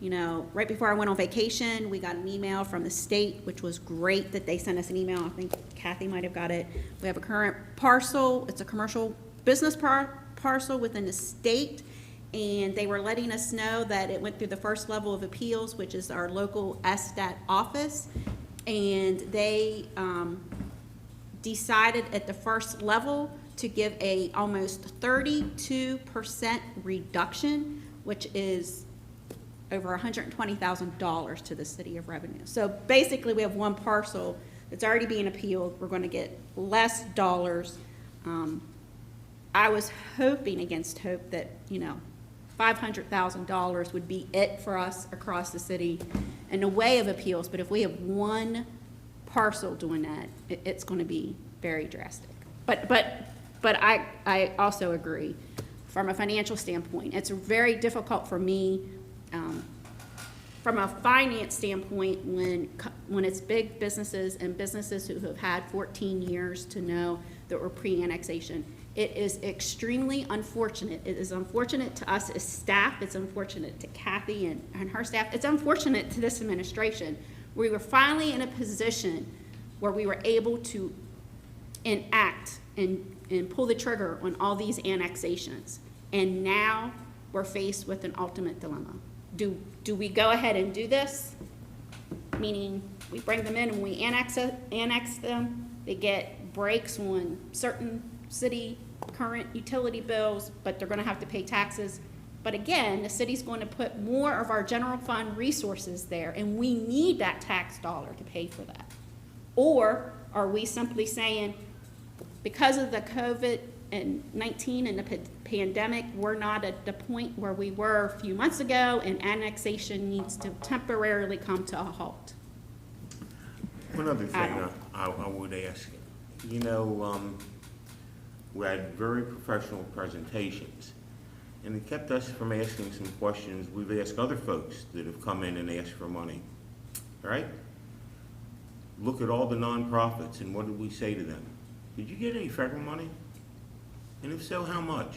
You know, right before I went on vacation, we got an email from the state, which was great that they sent us an email. I think Kathy might have got it. We have a current parcel. It's a commercial business parcel within the state, and they were letting us know that it went through the first level of appeals, which is our local SSTAT office, and they decided at the first level to give a almost 32% reduction, which is over $120,000 to the city of revenue. So basically, we have one parcel that's already being appealed. We're going to get less dollars. I was hoping against hope that, you know, $500,000 would be it for us across the city in the way of appeals. But if we have one parcel doing that, it's going to be very drastic. But I also agree from a financial standpoint. It's very difficult for me from a finance standpoint when it's big businesses and businesses who have had 14 years to know that we're pre-annexation. It is extremely unfortunate. It is unfortunate to us as staff. It's unfortunate to Kathy and her staff. It's unfortunate to this administration. We were finally in a position where we were able to enact and pull the trigger on all these annexations. And now we're faced with an ultimate dilemma. Do we go ahead and do this? Meaning we bring them in and we annex them, they get breaks on certain city current utility bills, but they're gonna have to pay taxes. But again, the city's going to put more of our general fund resources there, and we need that tax dollar to pay for that. Or are we simply saying, because of the COVID-19 and the pandemic, we're not at the point where we were a few months ago, and annexation needs to temporarily come to a halt? One other thing I would ask, you know, we had very professional presentations, and it kept us from asking some questions we've asked other folks that have come in and asked for money, right? Look at all the nonprofits, and what did we say to them? Did you get any federal money? And if so, how much?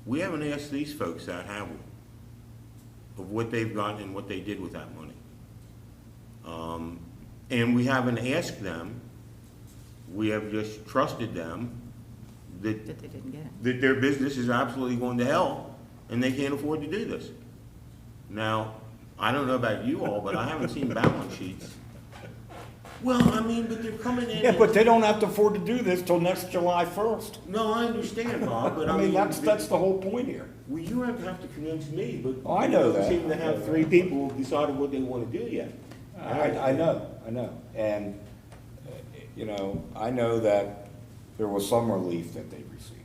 We haven't asked these folks that, have we? Of what they've gotten and what they did with that money. And we haven't asked them, we have just trusted them that That they didn't get it. that their business is absolutely going to hell and they can't afford to do this. Now, I don't know about you all, but I haven't seen balance sheets. Well, I mean, but they're coming in. Yeah, but they don't have to afford to do this till next July 1st. No, I understand, Bob, but I mean, that's the whole point here. Well, you have to convince me, but. Oh, I know that. You don't seem to have 3 people who decided what they want to do yet. I know. And, you know, I know that there was some relief that they received.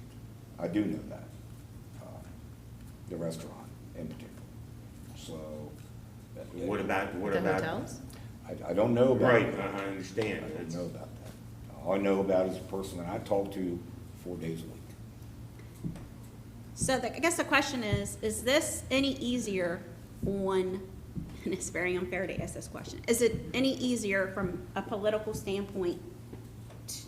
I do know that. The restaurant in particular. So. What about? The hotels? I don't know about. Right, I understand. I don't know about that. All I know about is a person that I talk to 4 days a week. So I guess the question is this any easier on, and it's very unfair to ask this question, is it any easier from a political standpoint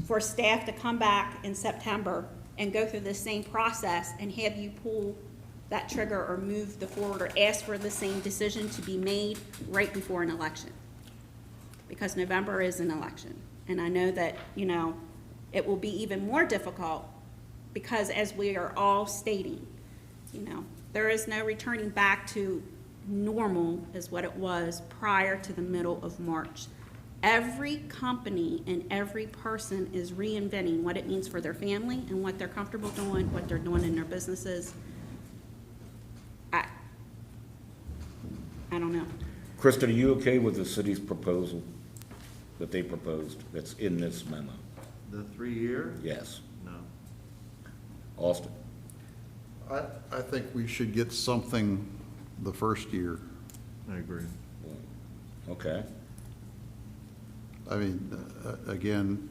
for staff to come back in September and go through the same process and have you pull that trigger or move the forward or ask for the same decision to be made right before an election? Because November is an election. And I know that, you know, it will be even more difficult because as we are all stating, you know, there is no returning back to normal as what it was prior to the middle of March. Every company and every person is reinventing what it means for their family and what they're comfortable doing, what they're doing in their businesses. I don't know. Kristen, are you okay with the city's proposal that they proposed that's in this memo? The 3-year? Yes. No. Austin? I think we should get something the first year. I agree. Okay. I mean, again,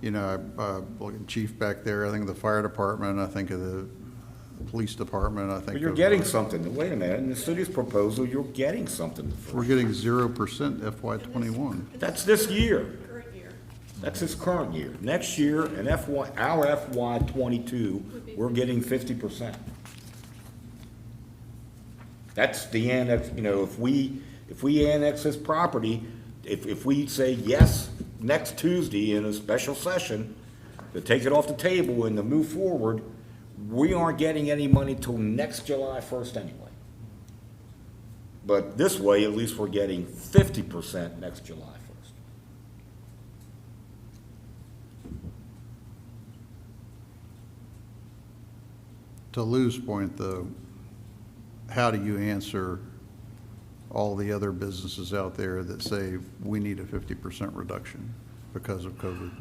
you know, looking chief back there, I think of the fire department, I think of the police department, I think. But you're of, getting something. Wait a minute. In the city's proposal, you're getting something. We're getting 0% FY '21. That's this year. Current year. That's this current year. Next year, in our FY '22, we're getting 50%. That's the annex, you know, if we annex this property, if we say yes next Tuesday in a special session to take it off the table and to move forward, we aren't getting any money till next July 1st anyway. But this way, at least we're getting 50% next July 1st. To Lou's point, though, how do you answer all the other businesses out there that say we need a 50% reduction because of COVID?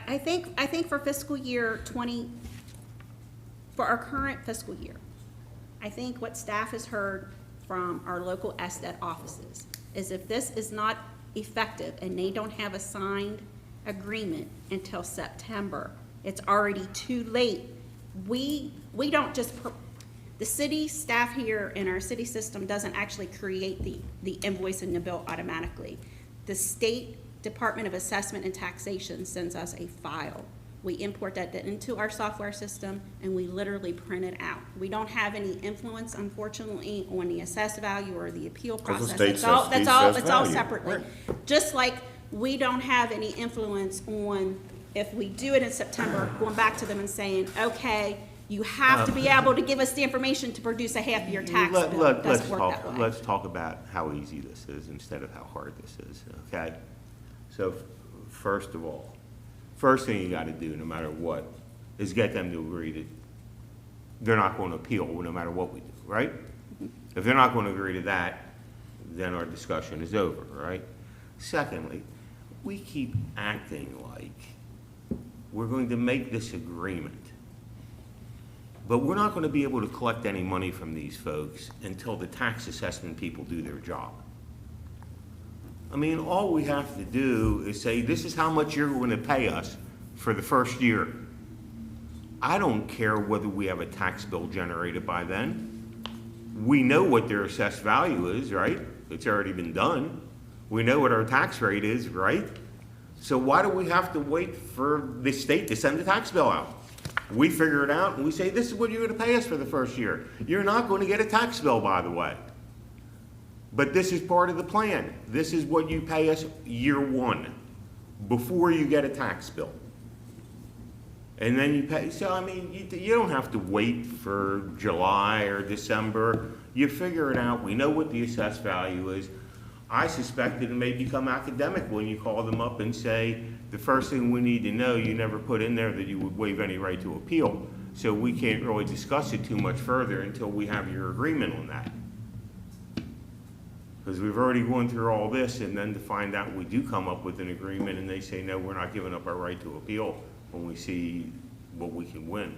I think for fiscal year 20, for our current fiscal year, I think what staff has heard from our local SDET offices is if this is not effective and they don't have a signed agreement until September, it's already too late. We don't just, the city staff here in our city system doesn't actually create the invoice and the bill automatically. The state Department of Assessment and Taxation sends us a file. We import that into our software system and we literally print it out. We don't have any influence, unfortunately, on the assessed value or the appeal process. It's all separately. Right. Just like we don't have any influence on, if we do it in September, going back to them and saying, okay, you have to be able to give us the information to produce a half-year tax bill. It doesn't work that way. Let's talk about how easy this is instead of how hard this is, okay? So, first of all, first thing you gotta do, no matter what, is get them to agree that they're not gonna appeal no matter what we do, right? If they're not gonna agree to that, then our discussion is over, right? Secondly, we keep acting like we're going to make this agreement, but we're not gonna be able to collect any money from these folks until the tax assessment people do their job. I mean, all we have to do is say, this is how much you're gonna pay us for the first year. I don't care whether we have a tax bill generated by then. We know what their assessed value is, right? It's already been done. We know what our tax rate is, right? So why do we have to wait for the state to send the tax bill out? We figure it out and we say, this is what you're gonna pay us for the first year. You're not gonna get a tax bill, by the way. But this is part of the plan. This is what you pay us year one, before you get a tax bill. And then you pay, so I mean, you don't have to wait for July or December. You figure it out. We know what the assessed value is. I suspect it may become academic when you call them up and say, the first thing we need to know, you never put in there that you would waive any right to appeal. So we can't really discuss it too much further until we have your agreement on that. Because we've already gone through all this, and then to find out we do come up with an agreement and they say, no, we're not giving up our right to appeal when we see what we can win.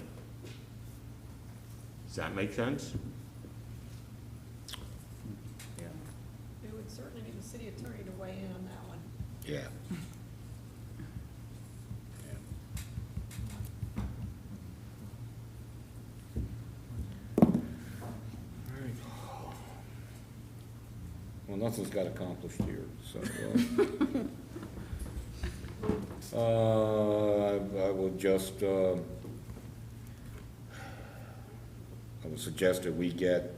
Does that make sense? We would certainly need the city attorney to weigh in on that one. Yeah. Well, nothing's got accomplished here, so, I would just, I would suggest that we get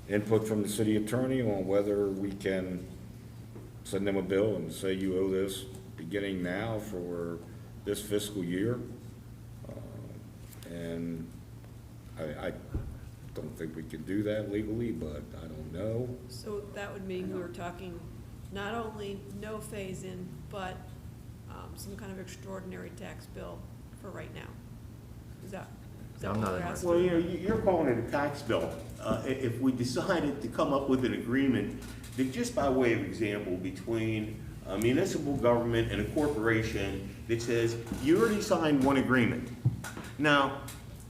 input from the city attorney on whether we can send them a bill and say you owe this beginning now for this fiscal year. And I don't think we can do that legally, but I don't know. So that would mean we were talking not only no phase-in, but some kind of extraordinary tax bill for right now. Is that what we're asking? Well, you're calling it a tax bill. If we decided to come up with an agreement that, just by way of example, between a municipal government and a corporation that says, you already signed one agreement. Now,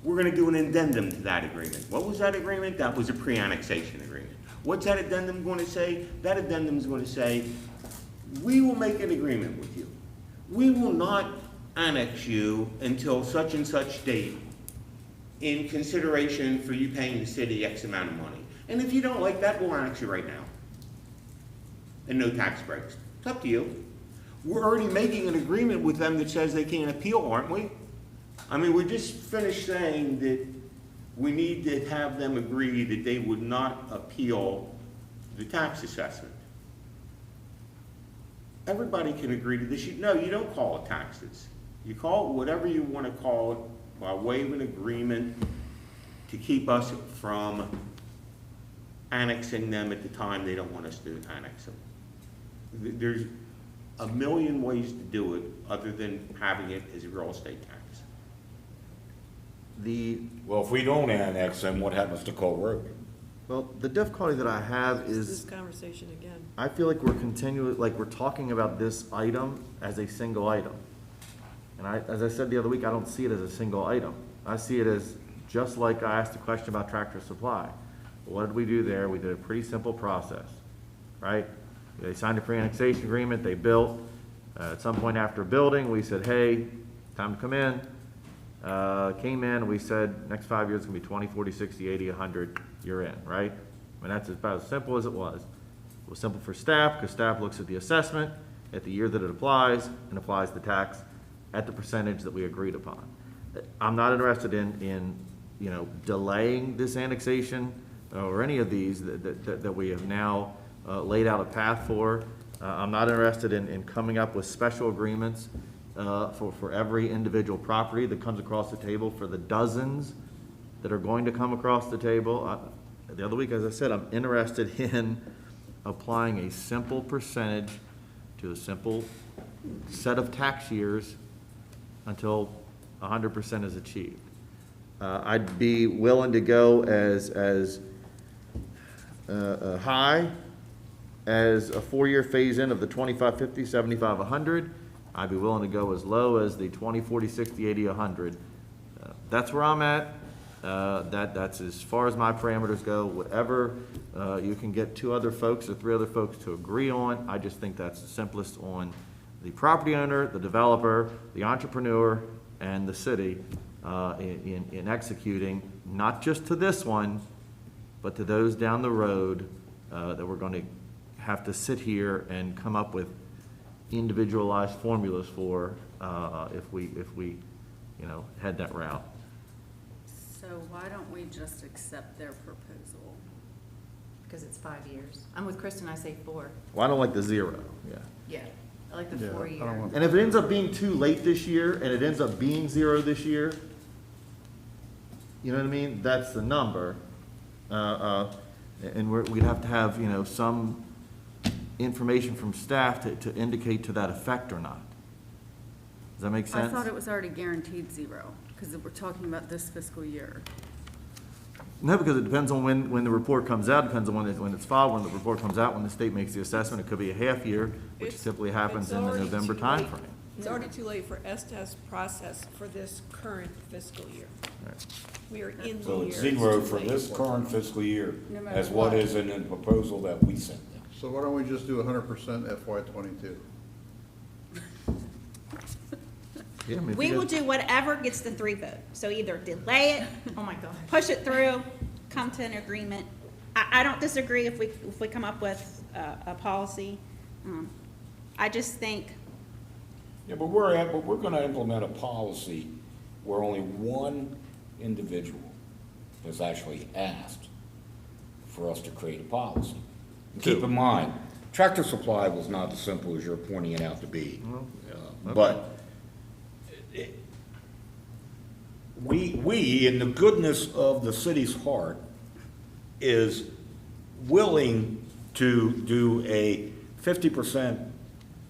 we're gonna do an addendum to that agreement. What was that agreement? That was a pre-annexation agreement. What's that addendum gonna say? That addendum is gonna say, we will make an agreement with you. We will not annex you until such and such date in consideration for you paying the city X amount of money. And if you don't like that, we'll annex you right now. And no tax breaks. It's up to you. We're already making an agreement with them that says they can't appeal, aren't we? I mean, we just finished saying that we need to have them agree that they would not appeal the tax assessment. Everybody can agree to this. No, you don't call it taxes. You call it whatever you want to call it by way of an agreement to keep us from annexing them at the time they don't want us to annex them. There's a million ways to do it other than having it as a real estate tax. Well, if we don't annex them, what happens to Cole Road? Well, the difficulty that I have This is, conversation again. I feel like we're talking about this item as a single item. And as I said the other week, I don't see it as a single item. I see it as, just like I asked a question about Tractor Supply. What did we do there? We did a pretty simple process, right? They signed a pre-annexation agreement, they built. At some point after building, we said, hey, time to come in. Came in, we said, next 5 years is gonna be 20, 40, 60, 80, 100, you're in, right? I mean, that's about as simple as it was. It was simple for staff, because staff looks at the assessment, at the year that it applies, and applies the tax at the percentage that we agreed upon. I'm not interested in delaying this annexation or any of these that we have now laid out a path for. I'm not interested in coming up with special agreements for every individual property that comes across the table for the dozens that are going to come across the table. The other week, as I said, I'm interested in applying a simple percentage to a simple set of tax years until 100% is achieved. I'd be willing to go as high as a 4-year phase-in of the 25, 50, 75, 100. I'd be willing to go as low as the 20, 40, 60, 80, 100. That's where I'm at. That's as far as my parameters go. Whatever you can get 2 other folks or 3 other folks to agree on, I just think that's the simplest on the property owner, the developer, the entrepreneur, and the city in executing, not just to this one, but to those down the road that we're going to have to sit here and come up with individualized formulas for if we head that route. So why don't we just accept their proposal? Because it's 5 years. I'm with Kristen, I say 4. Well, I don't like the 0, yeah. Yeah, I like the Yeah, 4 I don't year. want- And if it ends up being too late this year, and it ends up being 0 this year, you know what I mean? That's the number. And we'd have to have, some information from staff to indicate to that effect or not. Does that make I sense? thought it was already guaranteed 0, because we're talking about this fiscal year. No, because it depends on when the report comes out, depends on when it's filed, when the report comes out, when the state makes the assessment. It could be a half year, which It's- typically happens it's in the already November too late. timeframe. It's already too late for Estes process for this current fiscal year. Right. We are in the So year. it's It's 0 too for late. this current fiscal year No matter as what what. is in the proposal that we sent them. So why don't we just do 100% FY '22? Yeah, I mean, if We you will guys- do whatever gets the 3 vote. So either delay it, Oh, my God. push it through, come to an agreement. I don't disagree if we come up with a policy. I just think, Yeah, but we're gonna implement a policy where only one individual has actually asked for us to create a policy. And keep in mind, Tractor Supply was not as simple as you're pointing it out to be. But we, in the goodness of the city's heart, is willing to do a 50%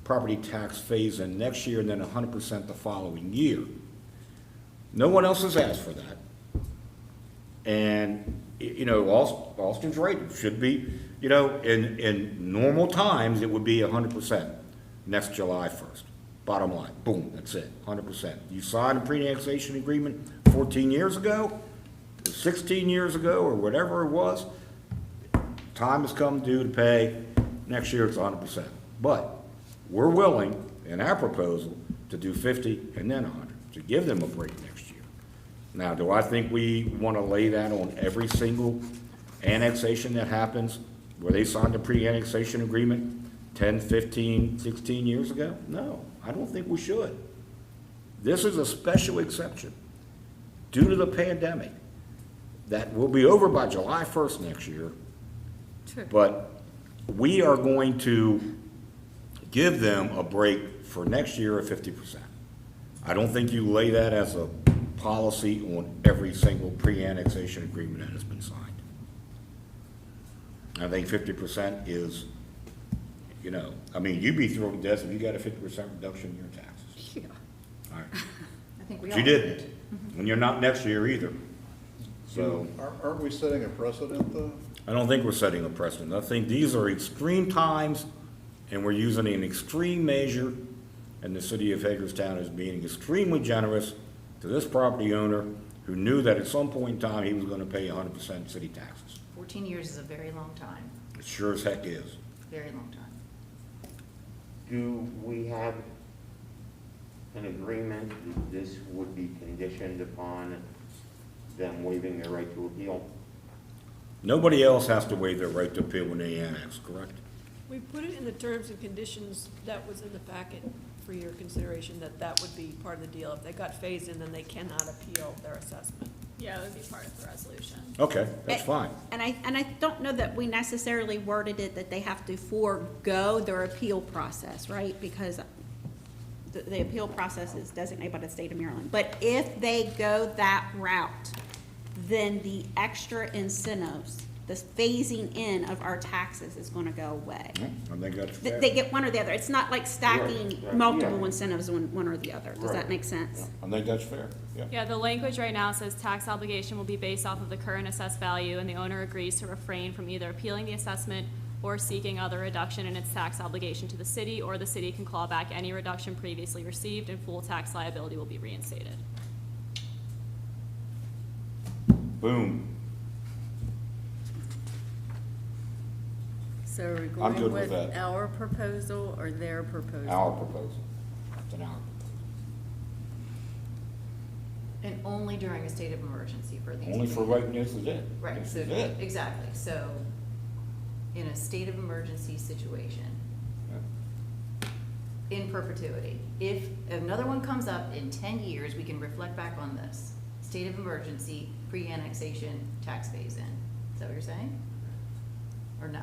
property tax phase-in next year and then 100% the following year. No one else has asked for that. And, Austin's right, it should be, in normal times, it would be 100% next July 1st. Bottom line, boom, that's it, 100%. You signed a pre-annexation agreement 14 years ago, 16 years ago, or whatever it was, time has come due to pay, next year it's 100%. But we're willing, in our proposal, to do 50 and then 100, to give them a break next year. Now, do I think we want to lay that on every single annexation that happens where they signed a pre-annexation agreement 10, 15, 16 years ago? No, I don't think we should. This is a special exception due to the pandemic that will be over by July 1st next year. Sure. But we are going to give them a break for next year of 50%. I don't think you lay that as a policy on every single pre-annexation agreement that has been signed. I think 50% is, you'd be thrilled to death if you got a 50% reduction in your taxes. Yeah. All right. I think we But all you didn't, and you're not next year either. So, Aren't we setting a precedent, though? I don't think we're setting a precedent. I think these are extreme times, and we're using an extreme measure, and the city of Hagerstown is being extremely generous to this property owner who knew that at some point in time, he was gonna pay 100% city taxes. 14 years is a very long time, It sure as heck is. very long time. Do we have an agreement that this would be conditioned upon them waiving their right to appeal? Nobody else has to waive their right to appeal when they annex, correct? We put it in the terms and conditions that was in the packet for your consideration, that would be part of the deal. If they got phased in, then they cannot appeal their assessment. Yeah, it would be part of the resolution. Okay, that's fine. and I don't know that we necessarily worded it that they have to forego their appeal process, right? Because the appeal process is designated by the state of Maryland. But if they go that route, then the extra incentives, the phasing in of our taxes is gonna go away. I think that's Th- fair. They get one or the other. It's not like stacking Right, right, multiple yeah. incentives on one or the other. Does Right. that make sense? I think that's fair, yeah. Yeah, the language right now says tax obligation will be based off of the current assessed value, and the owner agrees to refrain from either appealing the assessment or seeking other reduction in its tax obligation to the city, or the city can claw back any reduction previously received, and full tax liability will be reinstated. Boom. So are we I'm going good with with that. our proposal or their proposal? Our proposal. It's an our proposal. And only during a state of emergency for these. Only for right, this is it. Right, This so, is it. exactly, so, in a state of emergency situation, in perpetuity, if another one comes up in 10 years, we can reflect back on this. State of emergency, pre-annexation, tax phase-in. Is that what you're saying? Or no?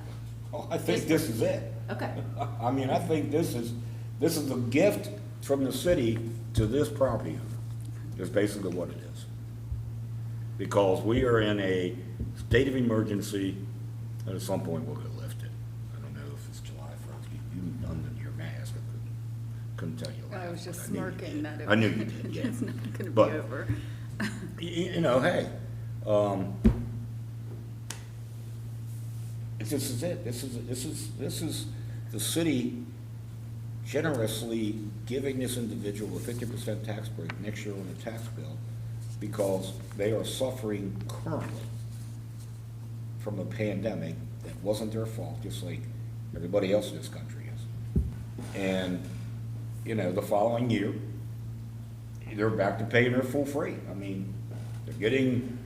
Oh, I think this is it. Okay. I mean, I think this is a gift from the city to this property owner, is basically what it is. Because we are in a state of emergency, and at some point we'll get lifted. I don't know if it's July 1st. You undid your mask, I couldn't tell you. I was just but I knew you smirking did. that it. I knew you did, yeah. It's not gonna be But- over. You know, hey, this is it. This is the city generously giving this individual a 50% tax break next year on the tax bill because they are suffering currently from a pandemic that wasn't their fault, just like everybody else in this country is. And, you know, the following year, they're back to paying their full freight. I mean, they're getting,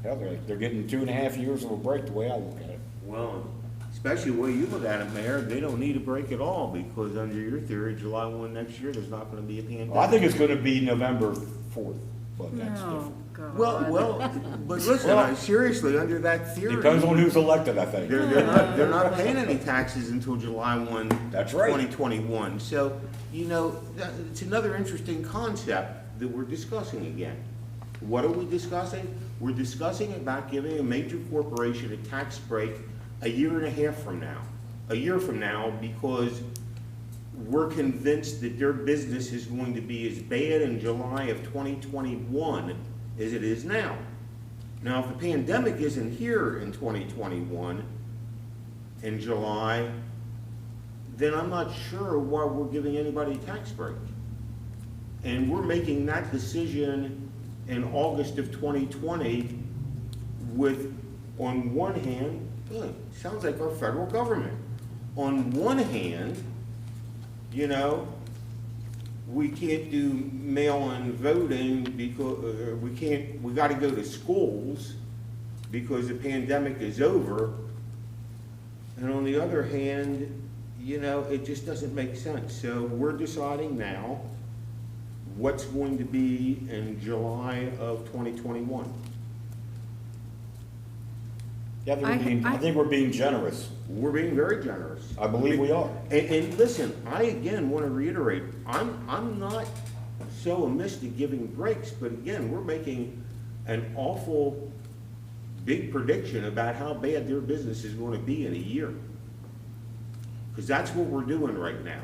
hell, they're getting 2.5 years of a break, the way I look at it. Well, especially the way you look at it, Mayor, they don't need a break at all, because under your theory, July 1 next year, there's not gonna be a pandemic. Well, I think it's gonna be November 4th, but that's No, different. God. Well, but listen, seriously, under that theory. Depends on who's elected, I think. They're not paying any taxes until July 1. That's right. 2021. So, you know, it's another interesting concept that we're discussing again. What are we discussing? We're discussing about giving a major corporation a tax break a year and a half from now. A year from now, because we're convinced that their business is going to be as bad in July of 2021 as it is now. Now, if the pandemic isn't here in 2021, in July, then I'm not sure why we're giving anybody a tax break. And we're making that decision in August of 2020 with, on one hand, sounds like our federal government. On one hand, you know, we can't do mail-in voting because we gotta go to schools because the pandemic is over. And on the other hand, you know, it just doesn't make sense. So we're deciding now what's going to be in July of 2021. Yeah, I think we're being generous. We're being very generous. I believe we are. And listen, I again want to reiterate, I'm not so amiss to giving breaks, but again, we're making an awful big prediction about how bad their business is going to be in a year. Because that's what we're doing right now.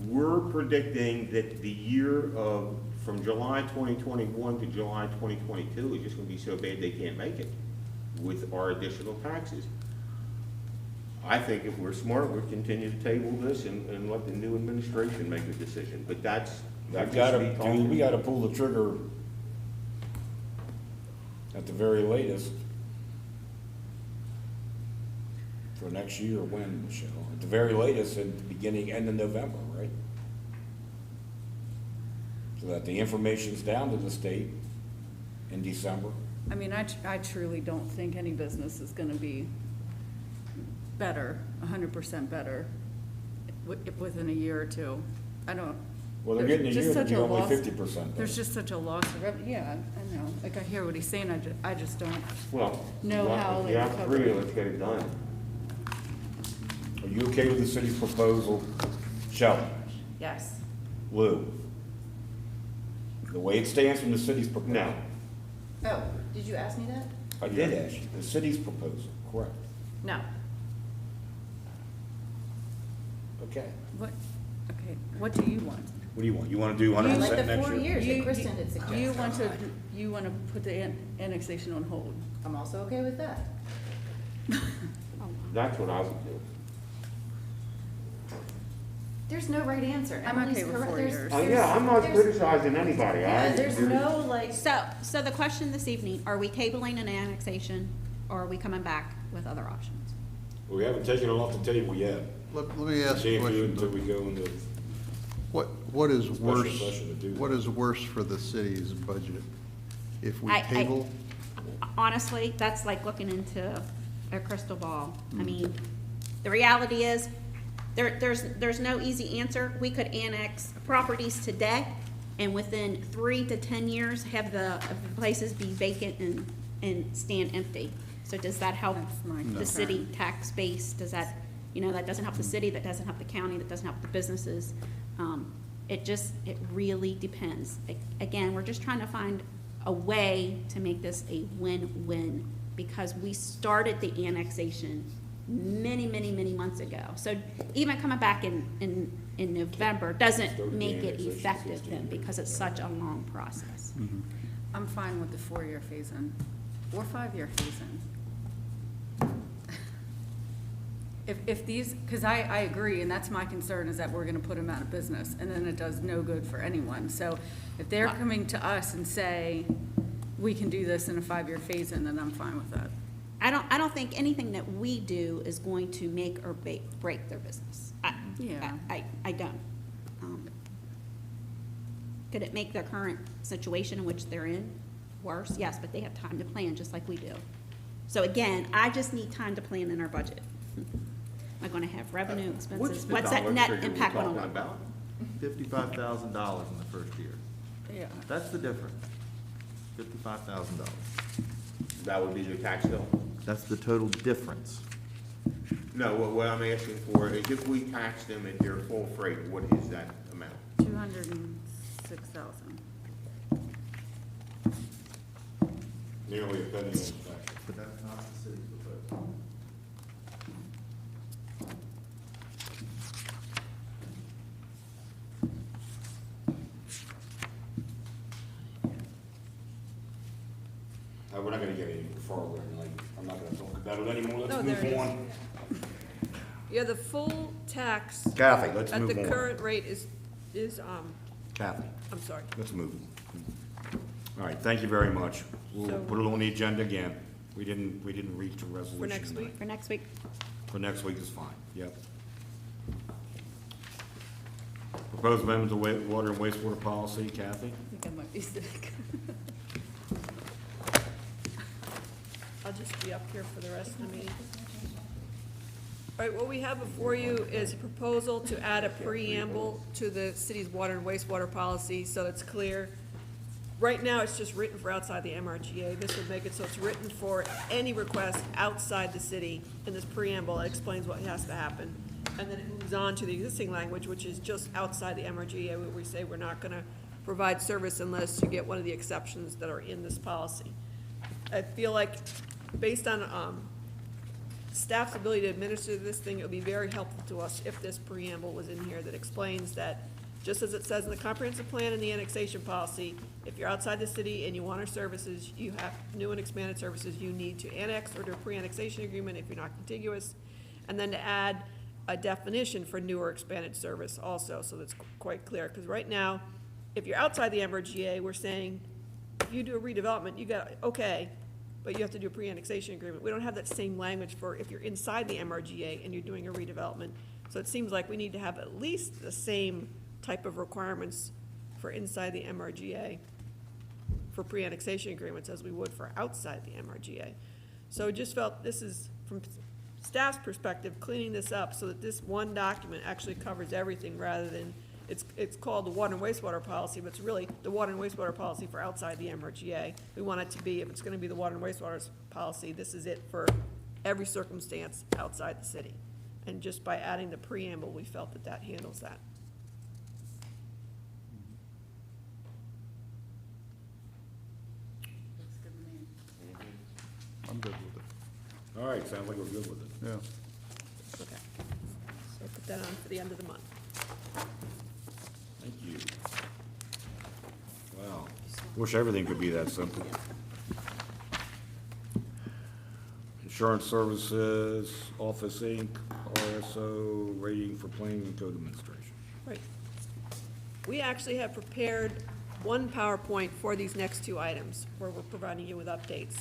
We're predicting that the year of, from July 2021 to July 2022 is just going to be so bad they can't make it with our additional taxes. I think if we're smart, we'll continue to table this and let the new administration make the decision, but that's We just gotta, me talking. we gotta pull the trigger at the very latest for next year, when, Michelle? At the very latest, at the beginning, end of November, right? So that the information's down to the state in December. I mean, I truly don't think any business is gonna be better, 100% better, within a year or two. I don't. Well, they're there's getting a just year, but such you're a only loss- 50%. There's just such a loss of revenue, yeah, I know, like, I hear what he's saying, I just don't. Well, know how if they you have recover. three, let's get it done. Are you okay with the city's proposal? Shelley? Yes. Lou? The way it stands from the city's proposal? No. Oh, did you ask me that? I did ask you, the city's proposal, correct? No. Okay. What do you want? What do you want? You wanna do I 100% like the next 4 year? years that You- Kristen had suggested. You want to put the annexation on hold? I'm also okay with that. That's what I would do. There's no right answer. I'm Emily's okay with correct. 4 There's- years. there's- Yeah, I'm not there's- criticizing anybody. Yeah, there's no like, So the question this evening, are we tabling an annexation, or are we coming back with other options? We haven't taken it off the table yet. Let me ask a Can't do it question. until we go into, What is Special worse, session to do that. what is worse for the city's budget? If we I- table, Honestly, that's like looking into a crystal ball. Mm. I mean, the reality is, there's no easy answer. We could annex properties today, and within 3 to 10 years, have the places be vacant and stand empty. So does that help That's my the concern. city tax base? Does that, that doesn't help the city, that doesn't help the county, that doesn't help the businesses? It really depends. Again, we're just trying to find a way to make this a win-win, because we started the annexation many, many, many months ago. So even coming back in November doesn't make it effective then, because it's such a long process. I'm fine with the 4-year phase-in, or 5-year phase-in. If these, because I agree, and that's my concern, is that we're gonna put them out of business, and then it does no good for anyone. So if they're coming to us and say, we can do this in a 5-year phase-in, then I'm fine with that. I don't think anything that we do is going to make or break their business. Yeah. I don't. Could it make their current situation in which they're in worse? Yes, but they have time to plan, just like we do. So again, I just need time to plan in our budget. Am I gonna have revenue, expenses? What's that net impact gonna look? $55,000 in the first year. Yeah. That's the difference. $55,000. That would be your tax bill? That's the total difference. No, what I'm asking for is if we tax them at their full freight, what is that amount? 206,000. nearly a penny on the tax. But that's not the city's proposal. We're not gonna get any farther, like, I'm not gonna talk about it anymore, No, let's there it move is. on. Yeah, the full tax. Kathy, let's At move the on. current rate is, Kathy, I'm sorry. let's move. All right, thank you very much. We'll So- put it on the agenda again. We didn't reach a resolution. For next tonight. week? For next week? For next week is fine, yep. Proposed amendment to water and wastewater policy, Kathy? I think I might be sick. I'll just be up here for the rest of the meeting. All right, what we have before you is a proposal to add a preamble to the city's water and wastewater policy, so it's clear. Right now, it's just written for outside the MRGA. This would make it so it's written for any request outside the city. In this preamble, it explains what has to happen. And then it moves on to the existing language, which is just outside the MRGA, where we say we're not gonna provide service unless you get one of the exceptions that are in this policy. I feel like, based on staff's ability to administer this thing, it would be very helpful to us if this preamble was in here that explains that, just as it says in the comprehensive plan and the annexation policy, if you're outside the city and you want our services, you have new and expanded services, you need to annex or do a pre-annexation agreement if you're not contiguous, and then to add a definition for new or expanded service also, so that's quite clear. Because right now, if you're outside the MRGA, we're saying, if you do a redevelopment, you got, okay, but you have to do a pre-annexation agreement. We don't have that same language for if you're inside the MRGA and you're doing a redevelopment. So it seems like we need to have at least the same type of requirements for inside the MRGA for pre-annexation agreements as we would for outside the MRGA. So just felt this is, from staff's perspective, cleaning this up so that this one document actually covers everything rather than, it's called the water and wastewater policy, but it's really the water and wastewater policy for outside the MRGA. We want it to be, if it's gonna be the water and wastewater policy, this is it for every circumstance outside the city. And just by adding the preamble, we felt that that handles that. good with it, All right, sounds like we're good with it. yeah. Okay. So put that on for the end of the month. Thank you. Wow. Wish everything could be that simple. Insurance Services, Office Inc., RSO, rating for planning and code administration. Right. We actually have prepared one PowerPoint for these next two items, where we're providing you with updates.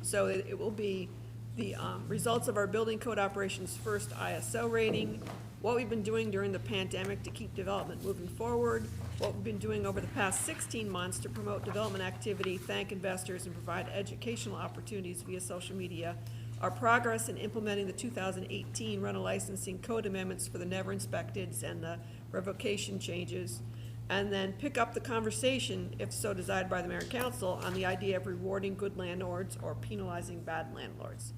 So it will be the results of our building code operations first ISO rating, what we've been doing during the pandemic to keep development moving forward, what we've been doing over the past 16 months to promote development activity, thank investors, and provide educational opportunities via social media, our progress in implementing the 2018 rental licensing code amendments for the never inspecteds and the revocation changes, and then pick up the conversation, if so desired by the mayor and council, on the idea of rewarding good landlords or penalizing bad landlords.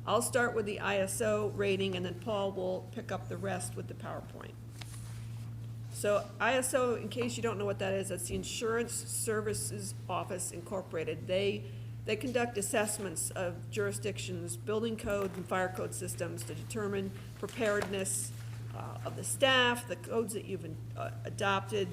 I'll start with the ISO rating, and then Paul will pick up the rest with the PowerPoint. So ISO, in case you don't know what that is, that's the Insurance Services Office Incorporated. They conduct assessments of jurisdictions' building code and fire code systems to determine preparedness of the staff, the codes that you've adopted,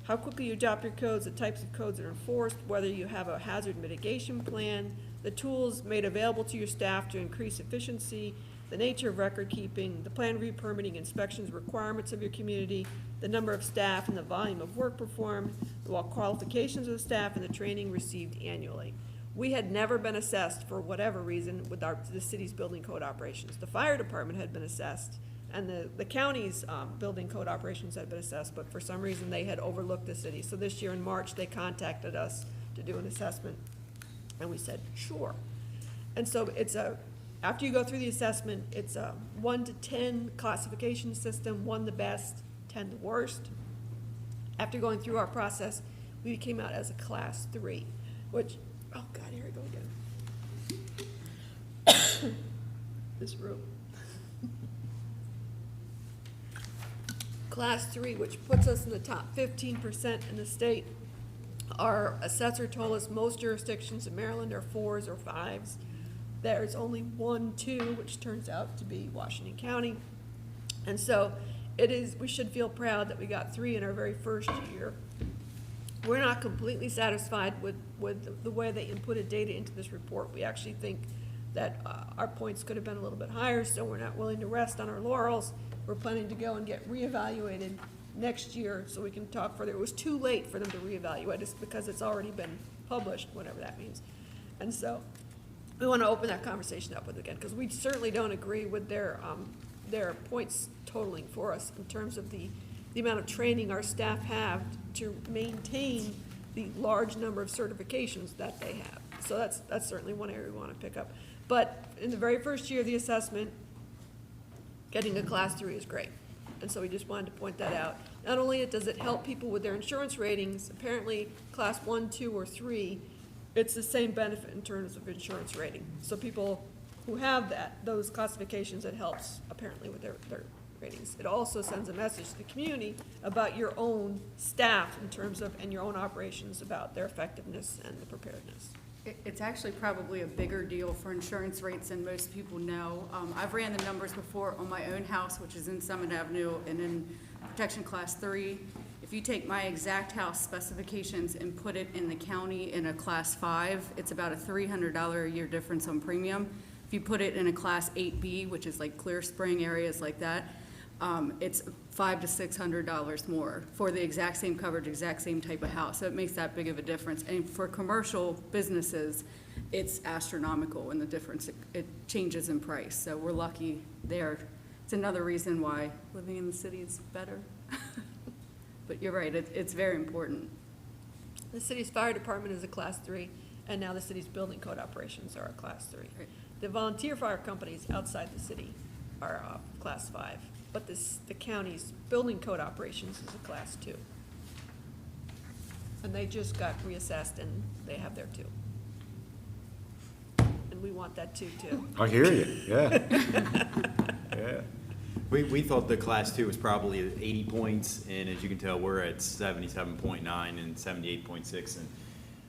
how quickly you adopt your codes, the types of codes that are enforced, whether you have a hazard mitigation plan, the tools made available to your staff to increase efficiency, the nature of record keeping, the plan re-permitting inspections requirements of your community, the number of staff and the volume of work performed, the qualifications of the staff, and the training received annually. We had never been assessed, for whatever reason, with the city's building code operations. The fire department had been assessed, and the county's building code operations had been assessed, but for some reason they had overlooked the city. So this year in March, they contacted us to do an assessment, and we said, sure. And so after you go through the assessment, it's a 1 to 10 classification system, 1 the best, 10 the worst. After going through our process, we came out as a class 3, which, oh God, here I go again. This room. Class 3, which puts us in the top 15% in the state. Our assessor told us most jurisdictions in Maryland are 4s or 5s. There's only 1, 2, which turns out to be Washington County. And so we should feel proud that we got 3 in our very first year. We're not completely satisfied with the way they inputted data into this report. We actually think that our points could have been a little bit higher, so we're not willing to rest on our laurels. We're planning to go and get reevaluated next year so we can talk further. It was too late for them to reevaluate us because it's already been published, whatever that means. And so we want to open that conversation up with again, because we certainly don't agree with their points totaling for us in terms of the amount of training our staff have to maintain the large number of certifications that they have. So that's certainly one area we want to pick up. But in the very first year of the assessment, getting a class 3 is great. And so we just wanted to point that out. Not only does it help people with their insurance ratings, apparently class 1, 2, or 3, it's the same benefit in terms of insurance rating. So people who have those classifications, it helps apparently with their ratings. It also sends a message to the community about your own staff in terms of, and your own operations about their effectiveness and the preparedness. It's actually probably a bigger deal for insurance rates than most people know. I've ran the numbers before on my own house, which is in Summit Avenue, and in protection class 3. If you take my exact house specifications and put it in the county in a class 5, it's about a $300 a year difference on premium. If you put it in a class 8B, which is like Clear Spring areas like that, it's $500 to $600 more for the exact same coverage, exact same type of house. So it makes that big of a difference. And for commercial businesses, it's astronomical in the difference. It changes in price. So we're lucky there. It's another reason why living in the city is better. But you're right, it's very important. The city's fire department is a class 3, and now the city's building code operations are a class 3. Right. The volunteer fire companies outside the city are class 5, but the county's building code operations is a class 2. And they just got reassessed, and they have their 2. And we want that 2 too. I hear you, yeah. Yeah. We thought the class 2 was probably 80 points, and as you can tell, we're at 77.9 and 78.6,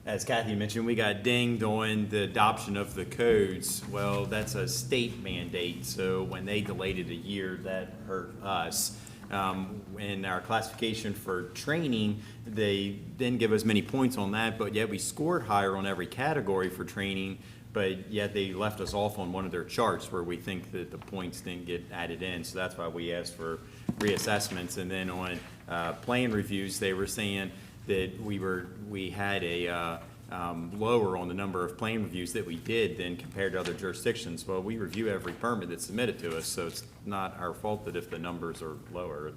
as Kathy mentioned, we got dinged on the adoption of the codes. Well, that's a state mandate, so when they delayed it a year, that hurt us. In our classification for training, they didn't give us many points on that, but yet we scored higher on every category for training, but yet they left us off on one of their charts where we think that the points didn't get added in, so that's why we asked for reassessments. And then on plan reviews, they were saying that we had a lower on the number of plan reviews that we did than compared to other jurisdictions. Well, we review every permit that's submitted to us, so it's not our fault that if the numbers are lower,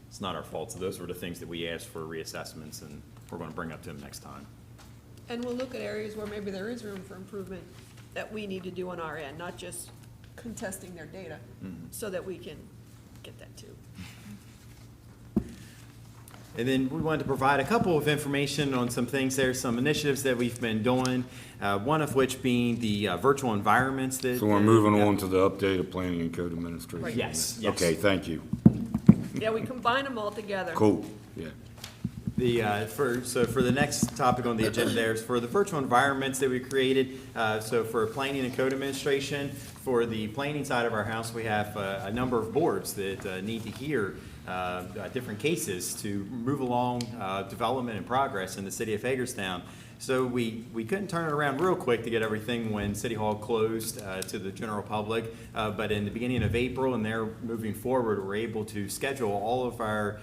it's not our fault. So those were the things that we asked for reassessments, and we're going to bring up to them next time. And we'll look at areas where maybe there is room for improvement that we need to do on our end, not just contesting their data, so that we can get that too. And then we wanted to provide a couple of information on some things there, some initiatives that we've been doing, one of which being the virtual environments that. So we're moving on to the updated planning and code administration. Right. Yes. Okay, thank you. Yeah, we combine them all together. Cool, yeah. So for the next topic on the agenda there is for the virtual environments that we created. So for planning and code administration, for the planning side of our house, we have a number of boards that need to hear different cases to move along development and progress in the city of Hagerstown. So we couldn't turn it around real quick to get everything when City Hall closed to the general public, but in the beginning of April and there moving forward, we're able to schedule all of our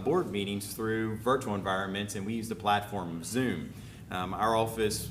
board meetings through virtual environments, and we use the platform of Zoom. Our office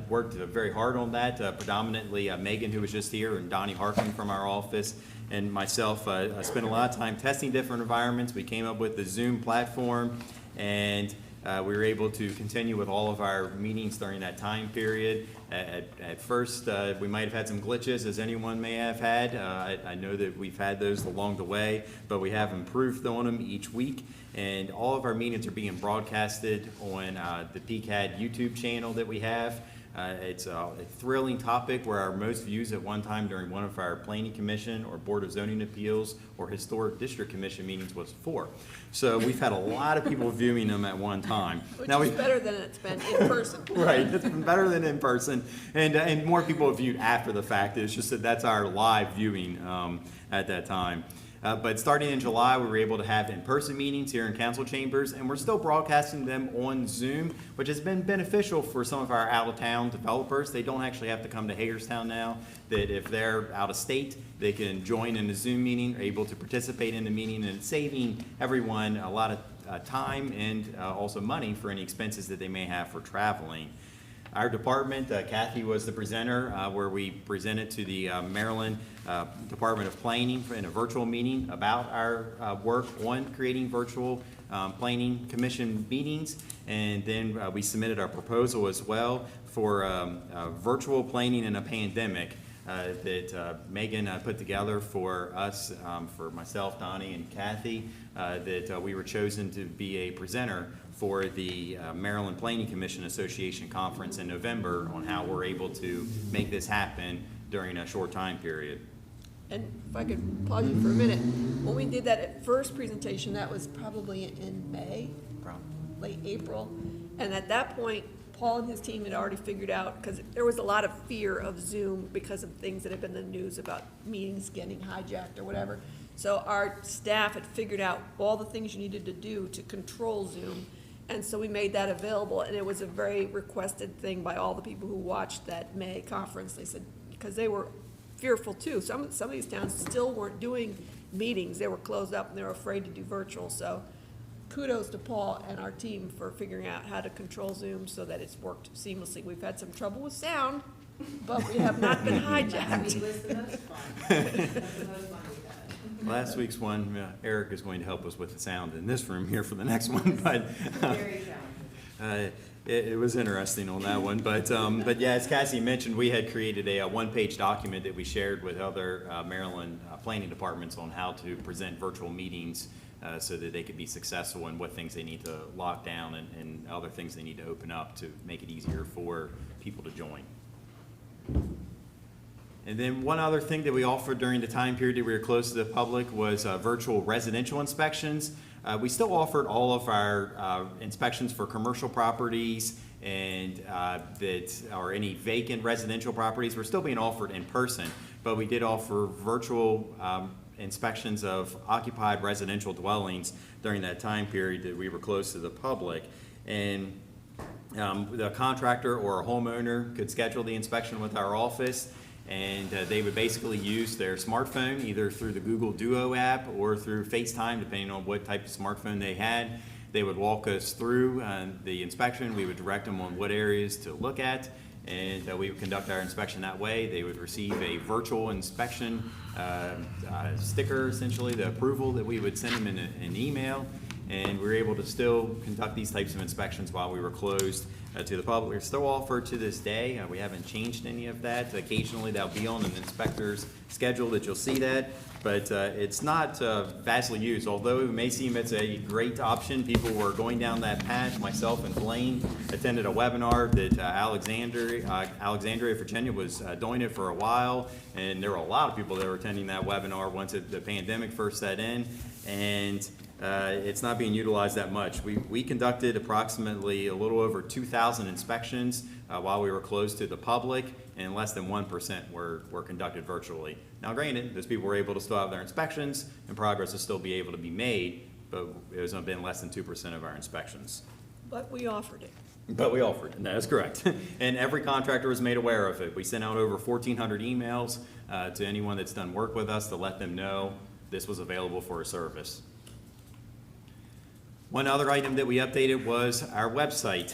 worked very hard on that, predominantly Megan, who was just here, and Donnie Harkin from our office, and myself spent a lot of time testing different environments. We came up with the Zoom platform, and we were able to continue with all of our meetings during that time period. At first, we might have had some glitches, as anyone may have had. I know that we've had those along the way, but we have improved on them each week. And all of our meetings are being broadcasted on the PCAD YouTube channel that we have. It's a thrilling topic where our most views at one time during one of our Planning Commission or Board of Zoning Appeals or Historic District Commission meetings was 4. So we've had a lot of people viewing them at one time. Which is better than it's been in person. Right, it's been better than in person. And more people have viewed after the fact. It's just that that's our live viewing at that time. But starting in July, we were able to have in-person meetings here in council chambers, and we're still broadcasting them on Zoom, which has been beneficial for some of our out-of-town developers. They don't actually have to come to Hagerstown now, that if they're out of state, they can join in the Zoom meeting, are able to participate in the meeting, and it's saving everyone a lot of time and also money for any expenses that they may have for traveling. Our department, Kathy was the presenter, where we presented to the Maryland Department of Planning in a virtual meeting about our work on creating virtual planning commission meetings. And then we submitted our proposal as well for virtual planning in a pandemic that Megan put together for us, for myself, Donnie, and Kathy, that we were chosen to be a presenter for the Maryland Planning Commission Association Conference in November on how we're able to make this happen during a short time period. And if I could pause you for a minute, when we did that first presentation, that was probably in May, late April. And at that point, Paul and his team had already figured out, because there was a lot of fear of Zoom because of things that had been in the news about meetings getting hijacked or whatever. So our staff had figured out all the things you needed to do to control Zoom. And so we made that available, and it was a very requested thing by all the people who watched that May conference. They said, because they were fearful too. Some of these towns still weren't doing meetings. They were closed up and they were afraid to do virtual. So kudos to Paul and our team for figuring out how to control Zoom so that it's worked seamlessly. We've had some trouble with sound, but we have not been hijacked. Last week's one, Eric is going to help us with the sound in this room here for the next one, but it was interesting on that one. But yeah, as Cassie mentioned, we had created a one-page document that we shared with other Maryland planning departments on how to present virtual meetings so that they could be successful and what things they need to lock down and other things they need to open up to make it easier for people to join. And then one other thing that we offered during the time period that we were closed to the public was virtual residential inspections. We still offered all of our inspections for commercial properties and or any vacant residential properties were still being offered in person, but we did offer virtual inspections of occupied residential dwellings during that time period that we were closed to the public. And the contractor or a homeowner could schedule the inspection with our office, and they would basically use their smartphone, either through the Google Duo app or through FaceTime, depending on what type of smartphone they had. They would walk us through the inspection. We would direct them on what areas to look at, and we would conduct our inspection that way. They would receive a virtual inspection sticker, essentially, the approval that we would send them in an email, and we were able to still conduct these types of inspections while we were closed to the public. We're still offered to this day. We haven't changed any of that. Occasionally, that'll be on an inspector's schedule that you'll see that, but it's not vastly used. Although it may seem it's a great option, people were going down that path. Myself and Blaine attended a webinar that Alexandria, Virginia was doing it for a while, and there were a lot of people that were attending that webinar once the pandemic first set in, and it's not being utilized that much. We conducted approximately a little over 2,000 inspections while we were closed to the public, and less than 1% were conducted virtually. Now granted, those people were able to still have their inspections, and progress will still be able to be made, but it has been less than 2% of our inspections. But we offered it. But we offered, and that is correct. And every contractor was made aware of it. We sent out over 1,400 emails to anyone that's done work with us to let them know this was available for a service. One other item that we updated was our website.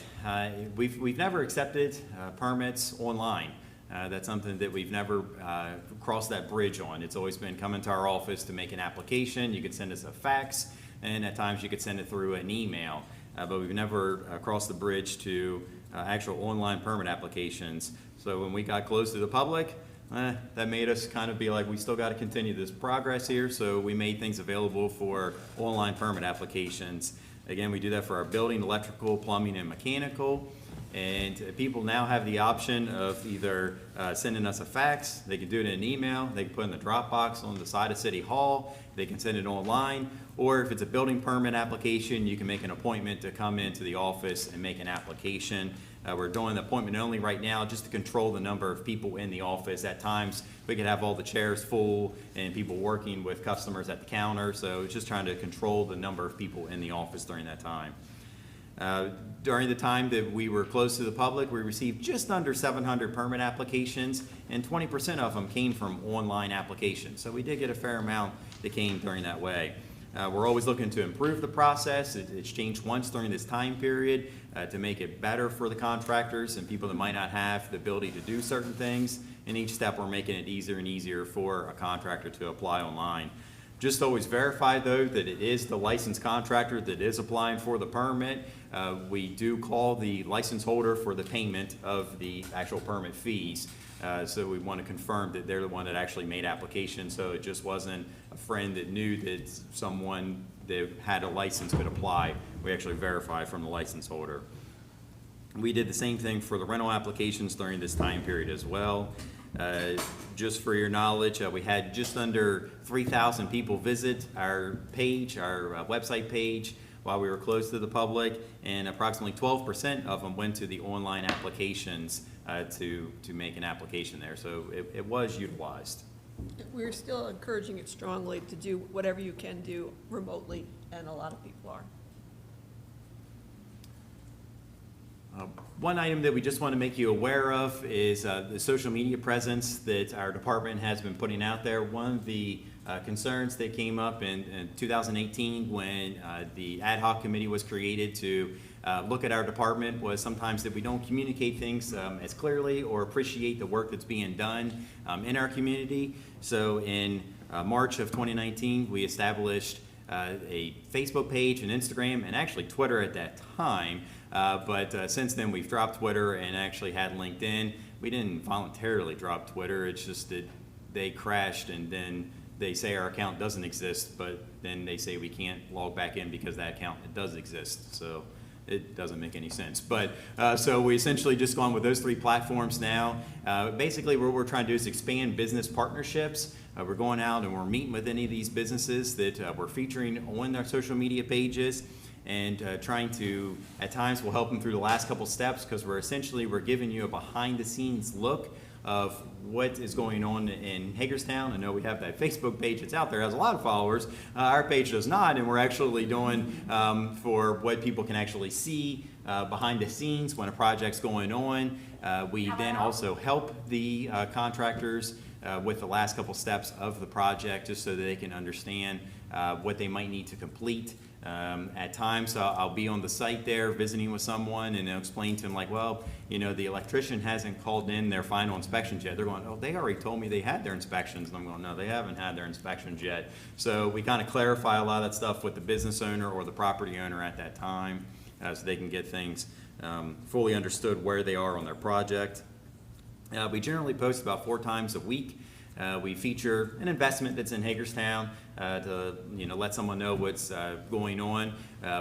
We've never accepted permits online. That's something that we've never crossed that bridge on. It's always been come into our office to make an application. You could send us a fax, and at times you could send it through an email. But we've never crossed the bridge to actual online permit applications. So when we got closed to the public, that made us kind of be like, we still got to continue this progress here. So we made things available for online permit applications. Again, we do that for our building, electrical, plumbing, and mechanical. And people now have the option of either sending us a fax, they can do it in an email, they can put it in the Dropbox on the side of City Hall, they can send it online, or if it's a building permit application, you can make an appointment to come into the office and make an application. We're doing the appointment only right now just to control the number of people in the office. At times, we could have all the chairs full and people working with customers at the counter, so it's just trying to control the number of people in the office during that time. During the time that we were closed to the public, we received just under 700 permit applications, and 20% of them came from online applications. So we did get a fair amount that came during that way. We're always looking to improve the process. It's changed once during this time period to make it better for the contractors and people that might not have the ability to do certain things. And each step we're making it easier and easier for a contractor to apply online. Just always verify though that it is the licensed contractor that is applying for the permit. We do call the license holder for the payment of the actual permit fees. So we want to confirm that they're the one that actually made application, so it just wasn't a friend that knew that someone that had a license could apply. We actually verify from the license holder. We did the same thing for the rental applications during this time period as well. Just for your knowledge, we had just under 3,000 people visit our page, our website page, while we were closed to the public, and approximately 12% of them went to the online applications to make an application there. So it was utilized. We're still encouraging it strongly to do whatever you can do remotely, and a lot of people are. One item that we just want to make you aware of is the social media presence that our department has been putting out there. One of the concerns that came up in 2018 when the ad hoc committee was created to look at our department was sometimes that we don't communicate things as clearly or appreciate the work that's being done in our community. So in March of 2019, we established a Facebook page and Instagram and actually Twitter at that time. But since then, we've dropped Twitter and actually had LinkedIn. We didn't voluntarily drop Twitter. It's just that they crashed, and then they say our account doesn't exist, but then they say we can't log back in because that account does exist. So it doesn't make any sense. But so we essentially just gone with those three platforms now. Basically, what we're trying to do is expand business partnerships. We're going out and we're meeting with any of these businesses that we're featuring on our social media pages. and trying to, at times, we'll help them through the last couple steps, because we're giving you a behind-the-scenes look of what is going on in Hagerstown. I know we have that Facebook page that's out there, has a lot of followers. Our page does not, and we're actually doing for what people can actually see behind the scenes when a project's going on. We then also help the contractors with the last couple steps of the project, just so that they can understand what they might need to complete. At times, I'll be on the site there visiting with someone, and they'll explain to them, like, well, the electrician hasn't called in their final inspections yet. They're going, oh, they already told me they had their inspections. And I'm going, no, they haven't had their inspections yet. So we kind of clarify a lot of that stuff with the business owner or the property owner at that time, so they can get things fully understood where they are on their project. We generally post about 4 times a week. We feature an investment that's in Hagerstown to let someone know what's going on.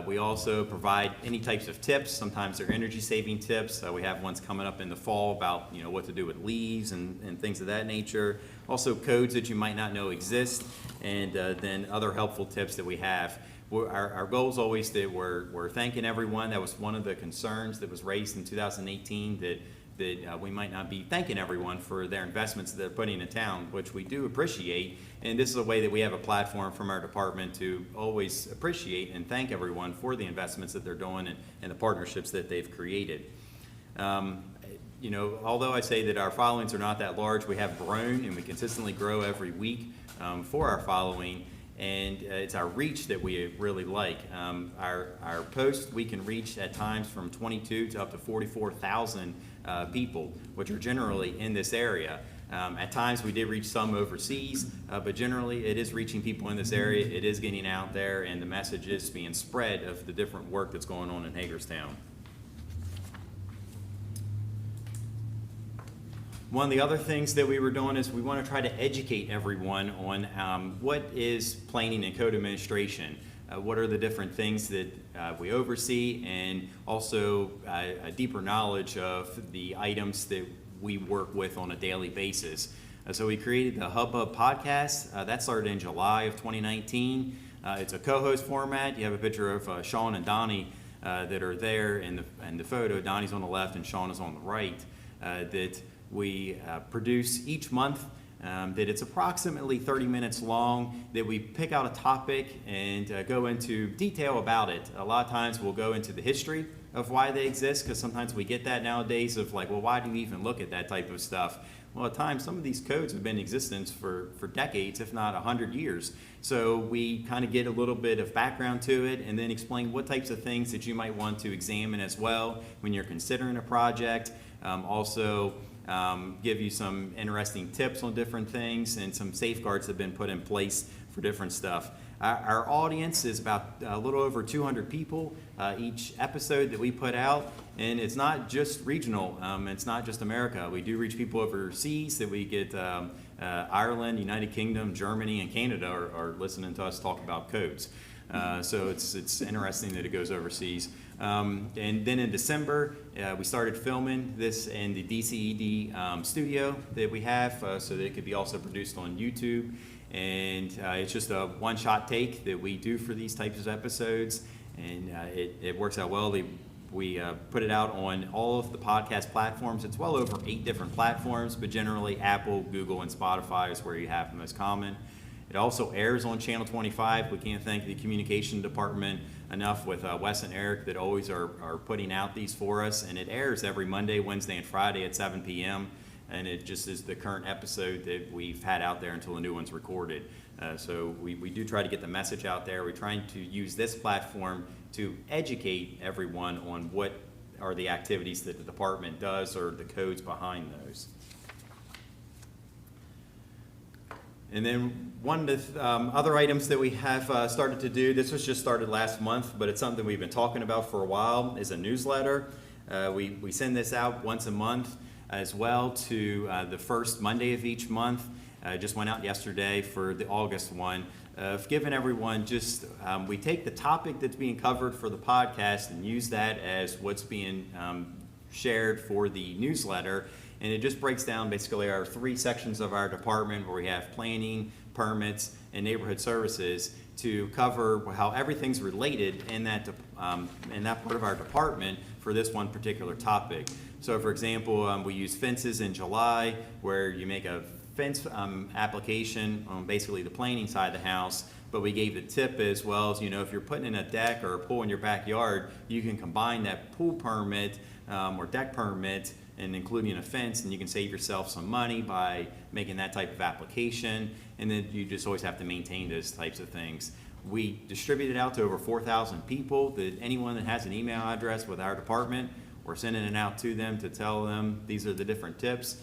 We also provide any types of tips. Sometimes they're energy saving tips. We have ones coming up in the fall about what to do with leaves and things of that nature. Also codes that you might not know exist, and then other helpful tips that we have. Our goal is always that we're thanking everyone. That was one of the concerns that was raised in 2018, that we might not be thanking everyone for their investments that they're putting in town, which we do appreciate. And this is a way that we have a platform from our department to always appreciate and thank everyone for the investments that they're doing and the partnerships that they've created. Although I say that our followings are not that large, we have grown, and we consistently grow every week for our following. And it's our reach that we really like. Our posts, we can reach at times from 22 to up to 44,000 people, which are generally in this area. At times we did reach some overseas, but generally it is reaching people in this area. It is getting out there, and the message is being spread of the different work that's going on in Hagerstown. One of the other things that we were doing is we want to try to educate everyone on what is planning and code administration. What are the different things that we oversee, and also a deeper knowledge of the items that we work with on a daily basis. So we created the Hubbub Podcast. That started in July of 2019. It's a co-host format. You have a picture of Sean and Donnie that are there in the photo. Donnie's on the left and Sean is on the right. That we produce each month. That it's approximately 30 minutes long, that we pick out a topic and go into detail about it. A lot of times we'll go into the history of why they exist, because sometimes we get that nowadays of like, well, why do you even look at that type of stuff? Well, at times some of these codes have been in existence for decades, if not 100 years. So we kind of get a little bit of background to it, and then explain what types of things that you might want to examine as well when you're considering a project. Give you some interesting tips on different things, and some safeguards have been put in place for different stuff. Our audience is about a little over 200 people each episode that we put out, and it's not just regional. It's not just America. We do reach people overseas. That we get Ireland, United Kingdom, Germany, and Canada are listening to us talk about codes. So it's interesting that it goes overseas. And then in December, we started filming this in the DCED studio that we have, so that it could be also produced on YouTube. And it's just a one-shot take that we do for these types of episodes, and it works out well. We put it out on all of the podcast platforms. It's well over 8 different platforms, but generally Apple, Google, and Spotify is where you have the most common. It also airs on Channel 25. We can't thank the communication department enough with Wes and Eric that always are putting out these for us. And it airs every Monday, Wednesday, and Friday at 7 p.m. And it just is the current episode that we've had out there until the new one's recorded. So we do try to get the message out there. We're trying to use this platform to educate everyone on what are the activities that the department does, or the codes behind those. And then one of the other items that we have started to do, this was just started last month, but it's something we've been talking about for a while, is a newsletter. We send this out once a month as well to the first Monday of each month. Just went out yesterday for the August one. Giving everyone just, we take the topic that's being covered for the podcast and use that as what's being shared for the newsletter. And it just breaks down basically our 3 sections of our department, where we have planning, permits, and neighborhood services to cover how everything's related in that part of our department for this one particular topic. So for example, we use fences in July, where you make a fence application on basically the planning side of the house, but we gave the tip as well as, if you're putting in a deck or a pool in your backyard, you can combine that pool permit or deck permit and including a fence, and you can save yourself some money by making that type of application, and then you just always have to maintain those types of things. We distributed out to over 4,000 people. That anyone that has an email address with our department, we're sending it out to them to tell them these are the different tips.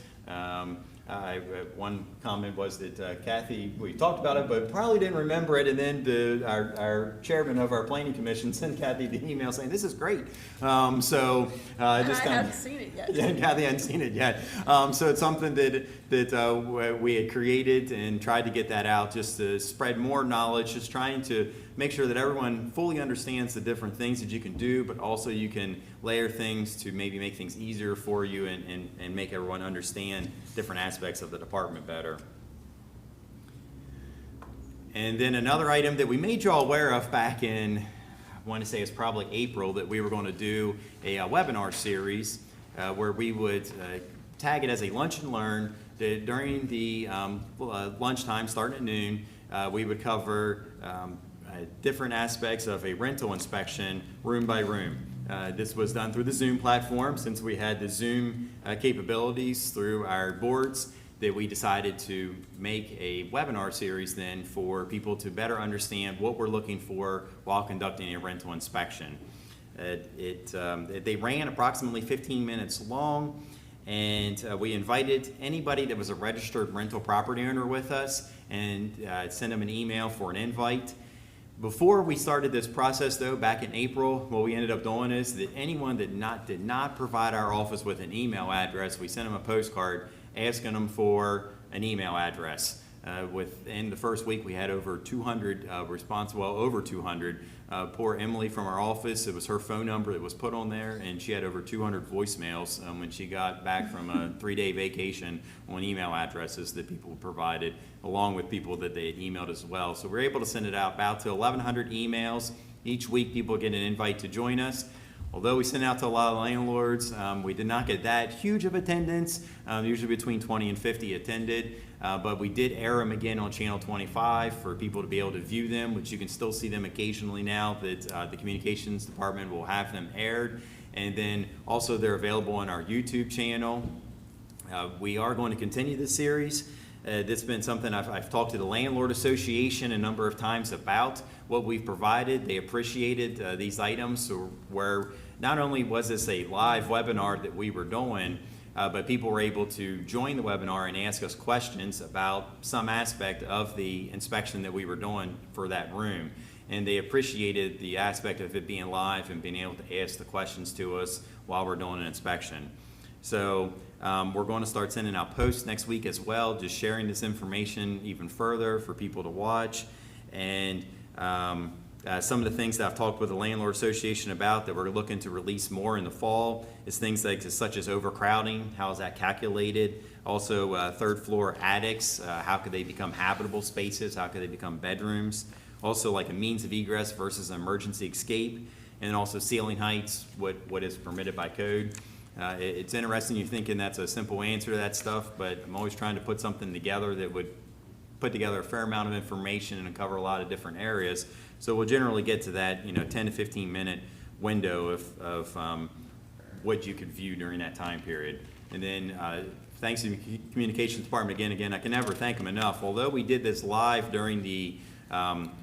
One comment was that Kathy, we talked about it, but probably didn't remember it, and then our chairman of our planning commission sent Kathy the email saying, "This is great." I hadn't seen it yet. Yeah, Kathy hadn't seen it yet. So it's something that we had created and tried to get that out just to spread more knowledge, just trying to make sure that everyone fully understands the different things that you can do, but also you can layer things to maybe make things easier for you and make everyone understand different aspects of the department better. And then another item that we made you all aware of back in, I want to say it's probably April, that we were going to do a webinar series where we would tag it as a lunch and learn. During the lunchtime, starting at noon, we would cover different aspects of a rental inspection room by room. This was done through the Zoom platform, since we had the Zoom capabilities through our boards, that we decided to make a webinar series then for people to better understand what we're looking for while conducting a rental inspection. They ran approximately 15 minutes long, and we invited anybody that was a registered rental property owner with us and sent them an email for an invite. Before we started this process, though, back in April, what we ended up doing is that anyone that did not provide our office with an email address, we sent them a postcard asking them for an email address. Within the first week, we had over 200 over 200. Poor Emily from our office, it was her phone number that was put on there, and she had over 200 voicemails when she got back from a 3-day vacation on email addresses that people provided, along with people that they had emailed as well. So we're able to send it out about to 1,100 emails. Each week, people get an invite to join us. Although we sent out to a lot of landlords, we did not get that huge of attendance. Usually between 20 and 50 attended. But we did air them again on Channel 25 for people to be able to view them, which you can still see them occasionally now that the communications department will have them aired. And then also they're available on our YouTube channel. We are going to continue this series. This has been something I've talked to the Landlord Association a number of times about what we've provided. They appreciated these items, where not only was this a live webinar that we were doing, but people were able to join the webinar and ask us questions about some aspect of the inspection that we were doing for that room. And they appreciated the aspect of it being live and being able to ask the questions to us while we're doing an inspection. So we're going to start sending out posts next week as well, just sharing this information even further for people to watch. And some of the things that I've talked with the Landlord Association about that we're looking to release more in the fall is things such as overcrowding. How is that calculated? Also, third floor attics. How could they become habitable spaces? How could they become bedrooms? Also, like a means of egress versus an emergency escape. And then also ceiling heights, what is permitted by code. It's interesting, you're thinking that's a simple answer to that stuff, but I'm always trying to put something together that would put together a fair amount of information and cover a lot of different areas. So we'll generally get to that 10 to 15 minute window of what you could view during that time period. And then thanks to the communications department again, I can never thank them enough. Although we did this live during the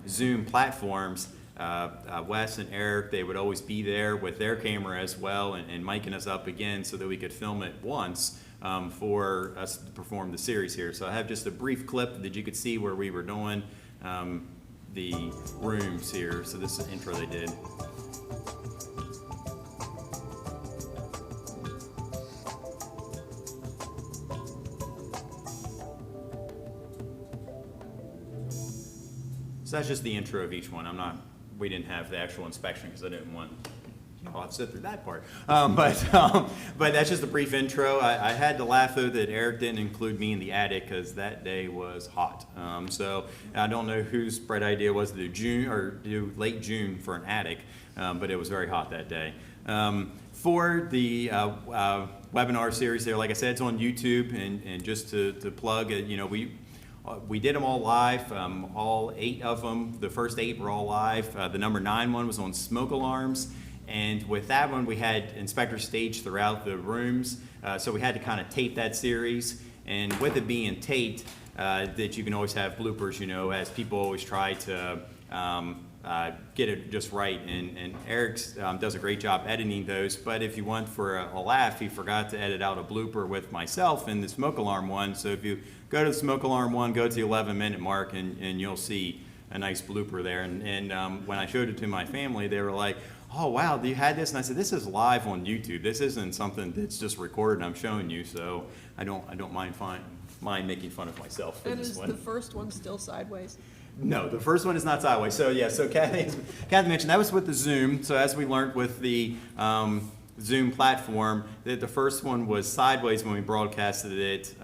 Zoom platforms, Wes and Eric, they would always be there with their camera as well and miking us up again so that we could film it once for us to perform the series here. So I have just a brief clip that you could see where we were doing the rooms here. So this is the intro they did. So that's just the intro of each one. We didn't have the actual inspection because I didn't want I'll have to sit through that part. But that's just a brief intro. I had to laugh, though, that Eric didn't include me in the attic because that day was hot. So I don't know whose bright idea was to do June or do late June for an attic, but it was very hot that day. For the webinar series there, like I said, it's on YouTube, and just to plug it, we did them all live, all 8 of them. The first 8 were all live. The number 9 one was on smoke alarms. And with that one, we had inspectors staged throughout the rooms. So we had to kind of tape that series. And with it being taped, that you can always have bloopers, as people always try to get it just right. And Eric does a great job editing those. But if you want for a laugh, he forgot to edit out a blooper with myself in the smoke alarm one. So if you go to the smoke alarm one, go to the 11-minute mark, and you'll see a nice blooper there. And when I showed it to my family, they were like, "Oh, wow, you had this?" And I said, "This is live on YouTube. This isn't something that's just recorded and I'm showing you, so I don't mind making fun of myself for And this is one." the first one still sideways? No, the first one is not sideways. So Kathy mentioned that was with the Zoom. So as we learned with the Zoom platform, that the first one was sideways when we broadcasted it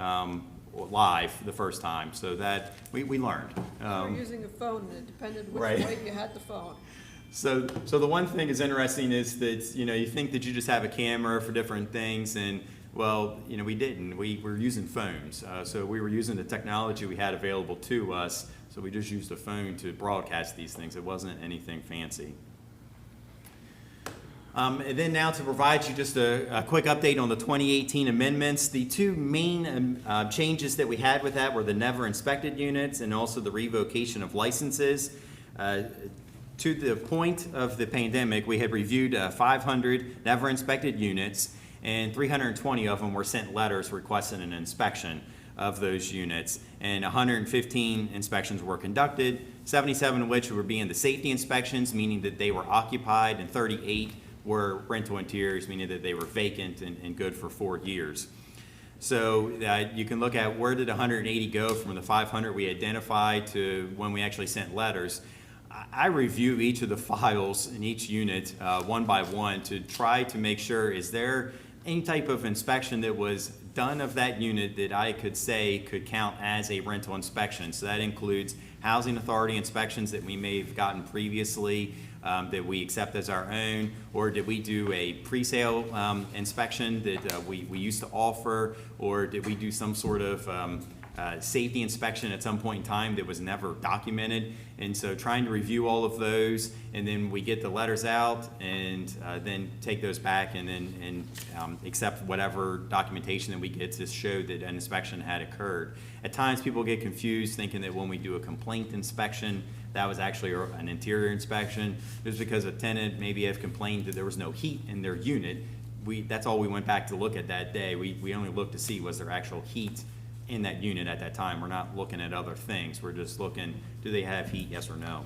live the first time. So that we learned. You were using a phone, and it depended which Right. way you had the phone. So the one thing is interesting is that, you think that you just have a camera for different things, and well, we didn't. We were using phones. So we were using the technology we had available to us. So we just used a phone to broadcast these things. It wasn't anything fancy. And then now to provide you just a quick update on the 2018 amendments. The 2 main changes that we had with that were the never inspected units and also the revocation of licenses. To the point of the pandemic, we had reviewed 500 never inspected units, and 320 of them were sent letters requesting an inspection of those units, and 115 inspections were conducted, 77 of which were being the safety inspections, meaning that they were occupied, and 38 were rental interiors, meaning that they were vacant and good for 4 years. So you can look at where did 180 go from the 500 we identified to when we actually sent letters. I review each of the files in each unit one by one to try to make sure, is there any type of inspection that was done of that unit that I could say could count as a rental inspection. So that includes housing authority inspections that we may have gotten previously that we accept as our own, or did we do a pre-sale inspection that we used to offer, or did we do some sort of safety inspection at some point in time that was never documented. And so trying to review all of those, and then we get the letters out, and then take those back and then accept whatever documentation that we get to show that an inspection had occurred. At times people get confused thinking that when we do a complaint inspection, that was actually an interior inspection. Just because a tenant maybe have complained that there was no heat in their unit, that's all we went back to look at that day. We only looked to see was there actual heat in that unit at that time. We're not looking at other things. We're just looking, do they have heat, yes or no?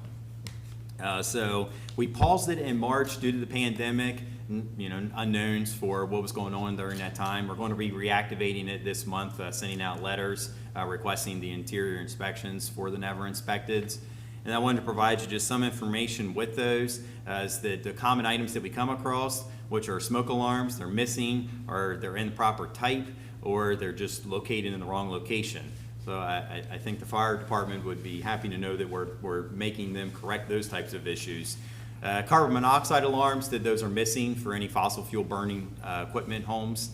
So we paused it in March due to the pandemic, unknowns for what was going on during that time. We're going to be reactivating it this month, sending out letters requesting the interior inspections for the never inspecteds. And I wanted to provide you just some information with those, as the common items that we come across, which are smoke alarms, they're missing, or they're in the proper type, or they're just located in the wrong location. So I think the fire department would be happy to know that we're making them correct those types of issues. Carbon monoxide alarms, that those are missing for any fossil fuel burning equipment homes.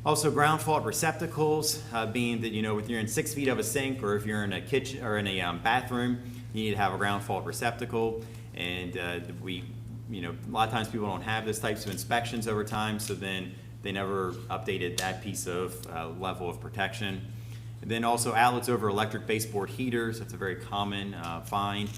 Also ground fault receptacles, being that, if you're in 6 feet of a sink, or if you're in a kitchen or in a bathroom, you need to have a ground fault receptacle. And a lot of times people don't have those types of inspections over time, so then they never updated that piece of level of protection. And then also outlets over electric baseboard heaters, that's a very common find.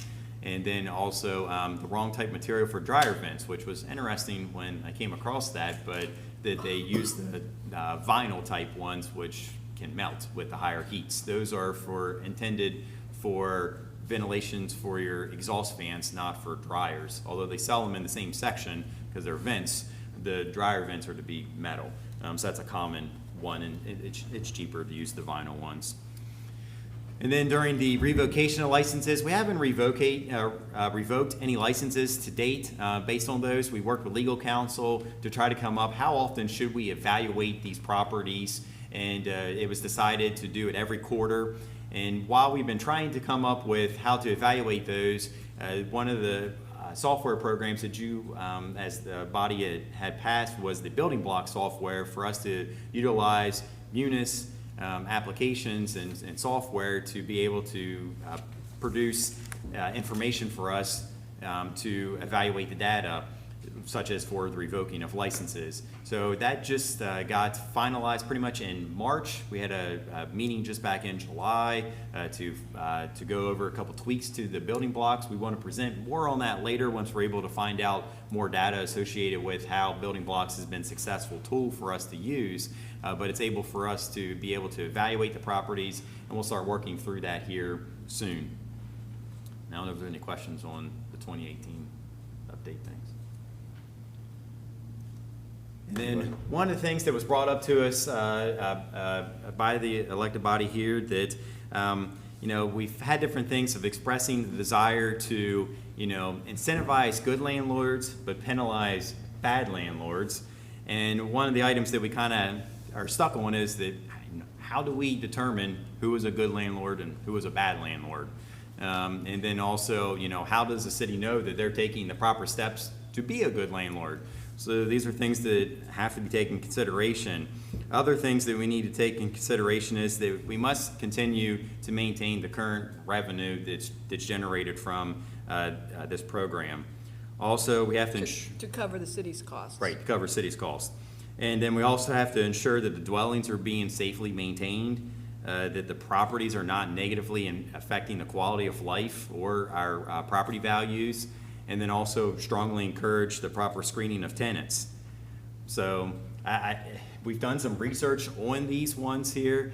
And then also the wrong type material for dryer vents, which was interesting when I came across that, but that they used the vinyl type ones, which can melt with the higher heats. Those are intended for ventilations for your exhaust fans, not for dryers. Although they sell them in the same section because they're vents, the dryer vents are to be metal. So that's a common one, and it's cheaper to use the vinyl ones. And then during the revocation of licenses, we haven't revoked any licenses to date. Based on those, we worked with legal counsel to try to come up how often should we evaluate these properties, and it was decided to do it every quarter. And while we've been trying to come up with how to evaluate those, one of the software programs that you, as the body had passed, was the building block software for us to utilize Munis applications and software to be able to produce information for us to evaluate the data, such as for the revoking of licenses. So that just got finalized pretty much in March. We had a meeting just back in July to go over a couple tweaks to the building blocks. We want to present more on that later once we're able to find out more data associated with how building blocks has been a successful tool for us to use. But it's able for us to be able to evaluate the properties, and we'll start working through that here soon. Now, I don't know if there's any questions on the 2018 update things. And then one of the things that was brought up to us by the elected body here that, we've had different things of expressing the desire to, incentivize good landlords, but penalize bad landlords. And one of the items that we kind of are stuck on is that how do we determine who is a good landlord and who is a bad landlord? And then also, how does the city know that they're taking the proper steps to be a good landlord? So these are things that have to be taken into consideration. Other things that we need to take in consideration is that we must continue to maintain the current revenue that's generated from this program. Also, we have to cover the city's costs. Right, to cover city's costs. And then we also have to ensure that the dwellings are being safely maintained, that the properties are not negatively affecting the quality of life or our property values, and then also strongly encourage the proper screening of tenants. So we've done some research on these ones here.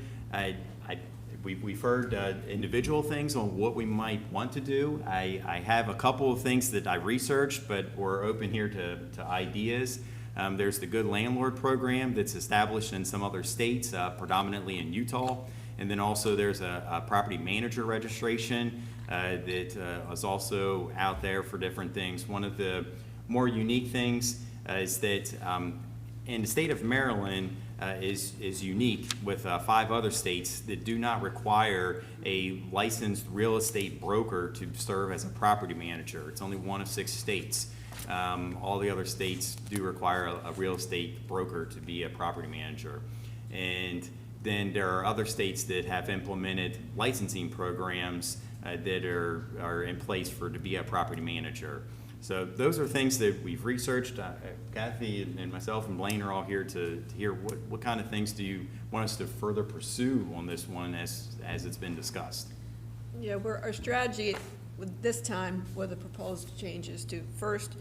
We've heard individual things on what we might want to do. I have a couple of things that I researched, but we're open here to ideas. There's the Good Landlord program that's established in some other states, predominantly in Utah. And then also there's a property manager registration that is also out there for different things. One of the more unique things is that in the state of Maryland is unique with 5 other states that do not require a licensed real estate broker to serve as a property manager. It's only one of 6 states. All the other states do require a real estate broker to be a property manager. And then there are other states that have implemented licensing programs that are in place to be a property manager. So those are things that we've researched. Kathy and myself and Blaine are all here to hear what kind of things do you want us to further pursue on this one as it's been discussed. Yeah, our strategy with this time with the proposed changes to first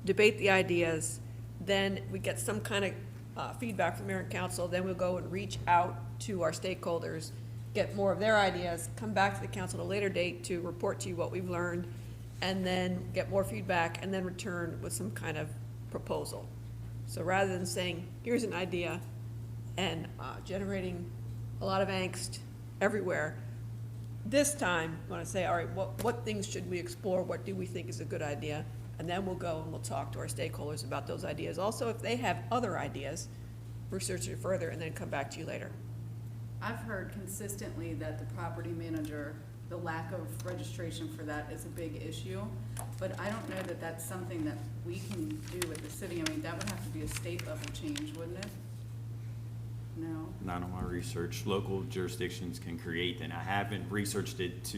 debate the ideas, then we get some kind of feedback from mayor and council, then we'll go and reach out to our stakeholders, get more of their ideas, come back to the council at a later date to report to you what we've learned, and then get more feedback, and then return with some kind of proposal. So rather than saying, here's an idea, and generating a lot of angst everywhere, this time, I want to say, all right, what things should we explore? What do we think is a good idea? And then we'll go and we'll talk to our stakeholders about those ideas. Also, if they have other ideas, research it further and then come back to you later. I've heard consistently that the property manager, the lack of registration for that is a big issue, but I don't know that that's something that we can do with the city. I mean, that would have to be a state level change, wouldn't it? No? Not on my research. Local jurisdictions can create, and I haven't researched it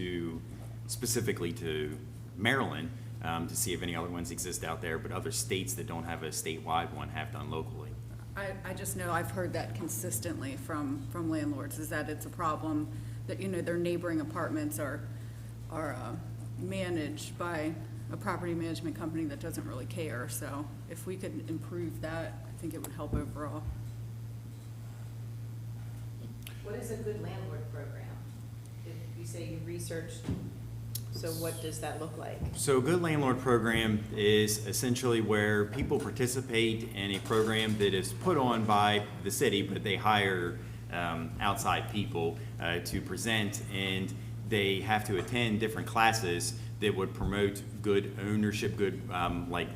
specifically to Maryland to see if any other ones exist out there, but other states that don't have a statewide one have done locally. I just know I've heard that consistently from landlords, is that it's a problem that, their neighboring apartments are managed by a property management company that doesn't really care. So if we could improve that, I think it would help overall. What is a good landlord program? If you say you researched, so what does that look like? So a good landlord program is essentially where people participate in a program that is put on by the city, but they hire outside people to present, and they have to attend different classes that would promote good ownership, good, like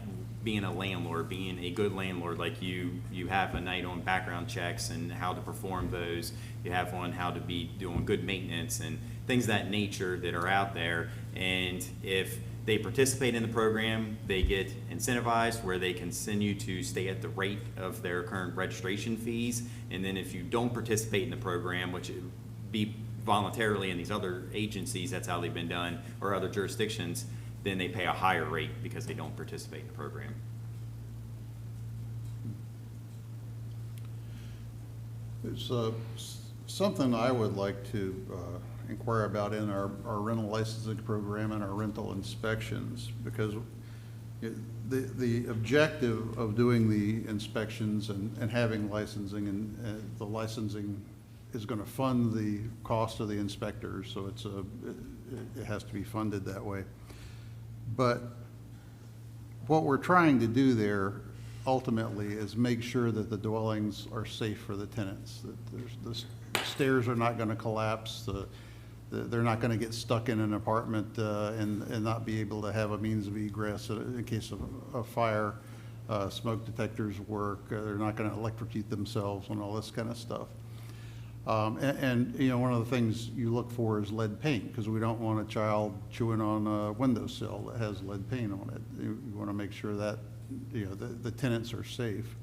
being a landlord, being a good landlord. Like you have a night on background checks and how to perform those. You have one how to be doing good maintenance and things of that nature that are out there. And if they participate in the program, they get incentivized where they continue to stay at the rate of their current registration fees. And then if you don't participate in the program, which would be voluntarily in these other agencies, that's how they've been done, or other jurisdictions, then they pay a higher rate because they don't participate in the program. It's something I would like to inquire about in our rental licensing program and our rental inspections, because the objective of doing the inspections and having licensing, and the licensing is going to fund the cost of the inspectors, so it has to be funded that way. But what we're trying to do there ultimately is make sure that the dwellings are safe for the tenants, that the stairs are not going to collapse, they're not going to get stuck in an apartment and not be able to have a means of egress in case of a fire. Smoke detectors work, they're not going to electrocute themselves and all this kind of stuff. And you know, one of the things you look for is lead paint, because we don't want a child chewing on a windowsill that has lead paint on it. You want to make sure that, you know, the tenants are safe.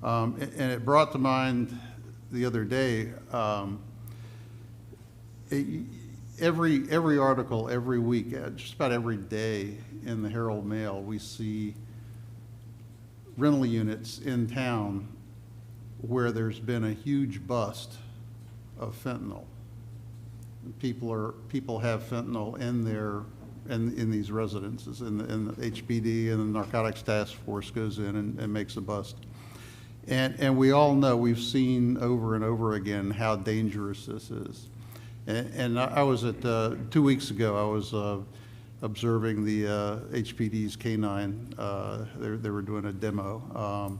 And it brought to mind the other day, every article, every week, just about every day in the Herald Mail, we see rental units in town where there's been a huge bust of fentanyl. People have fentanyl in these residences, and the HPD and the Narcotics Task Force goes in and makes a bust. And we all know, we've seen over and over again how dangerous this is. And I was at, 2 weeks ago, I was observing the HPD's K-9. They were doing a demo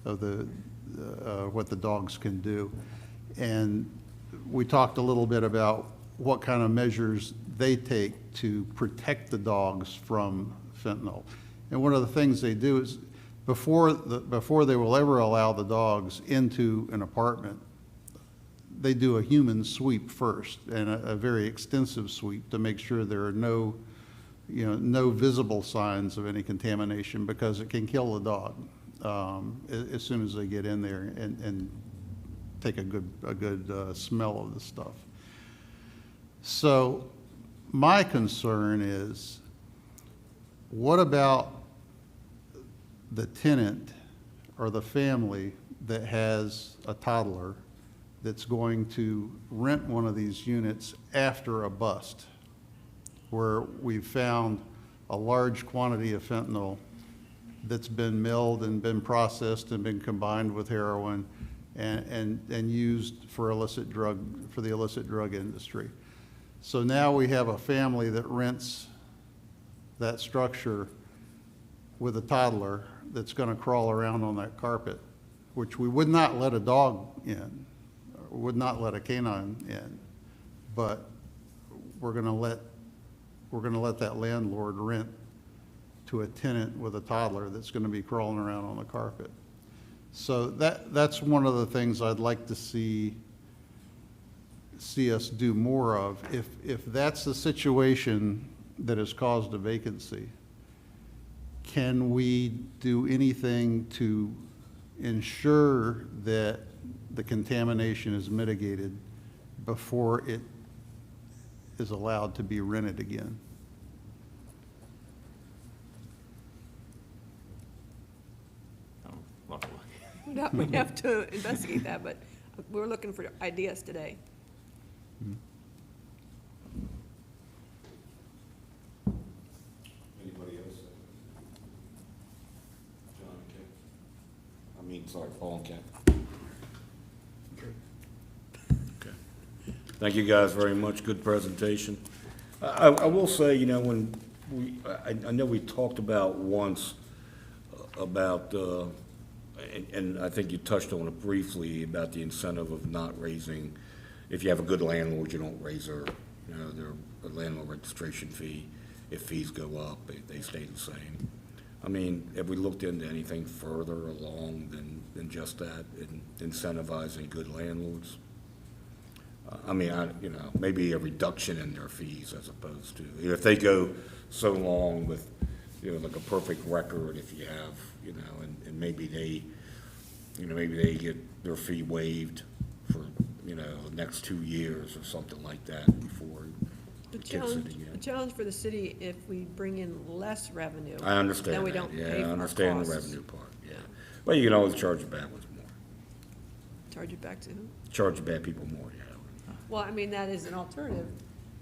of what the dogs can do. And we talked a little bit about what kind of measures they take to protect the dogs from fentanyl. And one of the things they do is, before they will ever allow the dogs into an apartment, they do a human sweep first, and a very extensive sweep, to make sure there are no visible signs of any contamination, because it can kill the dog as soon as they get in there and take a good smell of the stuff. So my concern is, what about the tenant or the family that has a toddler that's going to rent one of these units after a bust, where we've found a large quantity of fentanyl that's been milled and been processed and been combined with heroin and used for the illicit drug industry. So now we have a family that rents that structure with a toddler that's going to crawl around on that carpet, which we would not let a dog in, or would not let a canine in, but we're going to let that landlord rent to a tenant with a toddler that's going to be crawling around on the carpet. So that's one of the things I'd like to see us do more of. If that's the situation that has caused a vacancy, can we do anything to ensure that the contamination is mitigated before it is allowed to be rented again? We have to investigate that, but we're looking for ideas today. Anybody else? John and Ken? Sorry, Paul and Ken. Okay. Thank you guys very much. Good presentation. I will say, when I know we talked about once about, and I think you touched on it briefly, about the incentive of not raising, if you have a good landlord, you don't raise you know, their landlord registration fee, if fees go up, they stay the same. I mean, have we looked into anything further along than just that, in incentivizing good landlords? I mean, you know, maybe a reduction in their fees as opposed to, if they go so long with, you know, like a perfect record, if you have, you know, and maybe they, you know, maybe they get their fee waived for, you know, the next 2 years or something like that before The it kicks it challenge, again. the challenge for the city, if we bring in less revenue, I understand then we that, don't yeah, pay I for our understand the costs. revenue part, yeah. Well, you can always charge the bad ones more, Charge it back to who? charge the bad people more, yeah. Well, I mean, that is an alternative,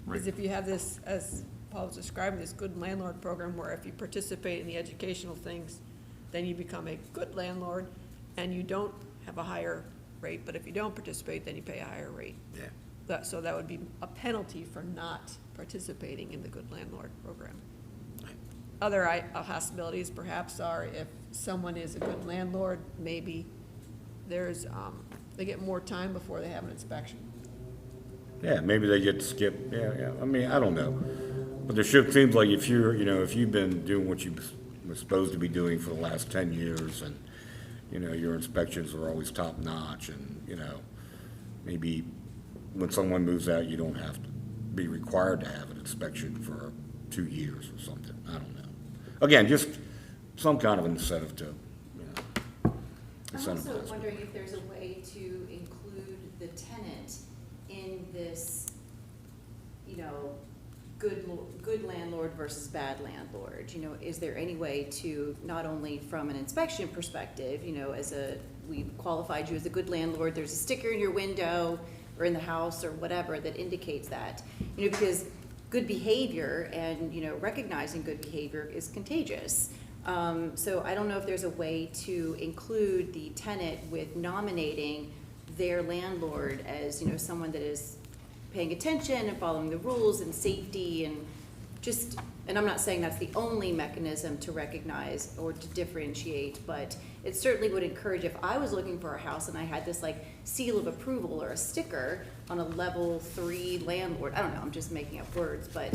because Right. if you have this, as Paul was describing, this good landlord program, where if you participate in the educational things, then you become a good landlord, and you don't have a higher rate, but if you don't participate, then you pay a higher rate. Yeah. So that would be a penalty for not participating in the good landlord program. Other possibilities perhaps are, if someone is a good landlord, maybe there's, they get more time before they have an inspection. Yeah, maybe they get skipped, yeah, I mean, I don't know. But seems like if you're, you know, if you've been doing what you were supposed to be doing for the last 10 years and, you know, your inspections are always top notch and, you know, maybe when someone moves out, you don't have to be required to have an inspection for 2 years or something, I don't know. Again, just some kind of incentive to, you know, I'm also incentivize. wondering if there's a way to include the tenant in this, you know, good landlord versus bad landlord. You know, is there any way to, not only from an inspection perspective, you know, we've qualified you as a good landlord, there's a sticker in your window or in the house or whatever that indicates that, you know, because good behavior and, you know, recognizing good behavior is contagious. So I don't know if there's a way to include the tenant with nominating their landlord as, you know, someone that is paying attention and following the rules and safety and just, and I'm not saying that's the only mechanism to recognize or to differentiate, but it certainly would encourage, if I was looking for a house and I had this like seal of approval or a sticker on a level 3 landlord, I don't know, I'm just making up words, but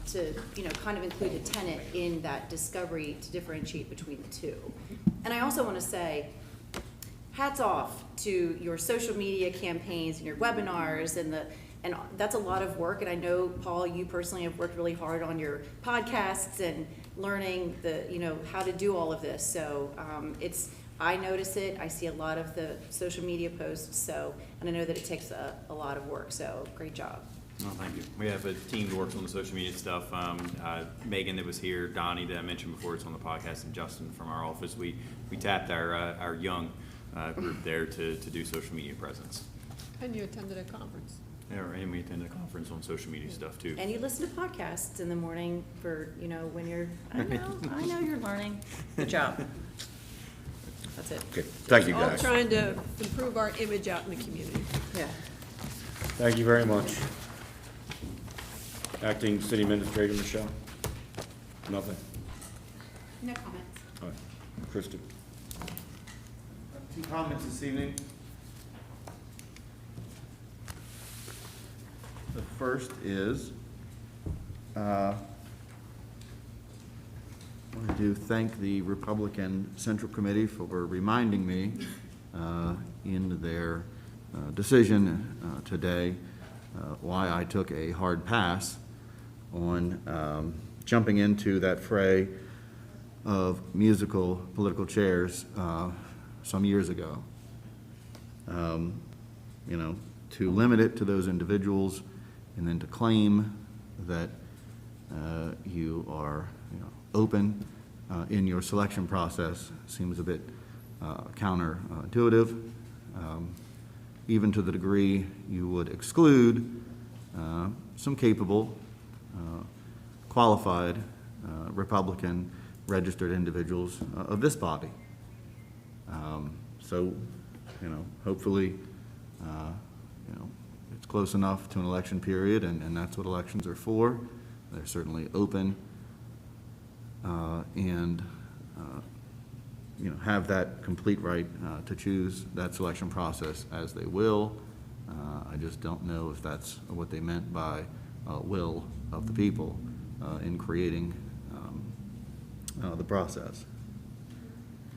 to, you know, kind of include a tenant in that discovery to differentiate between the two. And I also want to say, hats off to your social media campaigns and your webinars and that's a lot of work. And I know, Paul, you personally have worked really hard on your podcasts and learning you know, how to do all of this. So I notice it. I see a lot of the social media posts. And I know that it takes a lot of work. So great job. Oh, thank you. We have a team that works on the social media stuff. Megan that was here, Donnie that I mentioned before, it's on the podcast, and Justin from our office. We tapped our young group there to do social media presence. And you attended a conference. Yeah, right, and we attended a conference on social media stuff too. And you listen to podcasts in the morning for, you know, when you're, I know you're learning. Good job. That's it. Okay, thank you, All guys. trying to improve our image out in the community. Yeah. Thank you very much. Acting City Administrator Michelle? Nothing? No comments. All right. Kristen? 2 comments this evening. The first is, I want to thank the Republican Central Committee for reminding me in their decision today why I took a hard pass on jumping into that fray of musical political chairs some years ago. You know, to limit it to those individuals and then to claim that you are, you know, open in your selection process seems a bit counterintuitive, even to the degree you would exclude some capable, qualified Republican registered individuals of this body. So, you know, hopefully, you know, it's close enough to an election period, and that's what elections are for. They're certainly open, and you know, have that complete right to choose that selection process as they will. I just don't know if that's what they meant by will of the people in creating the process.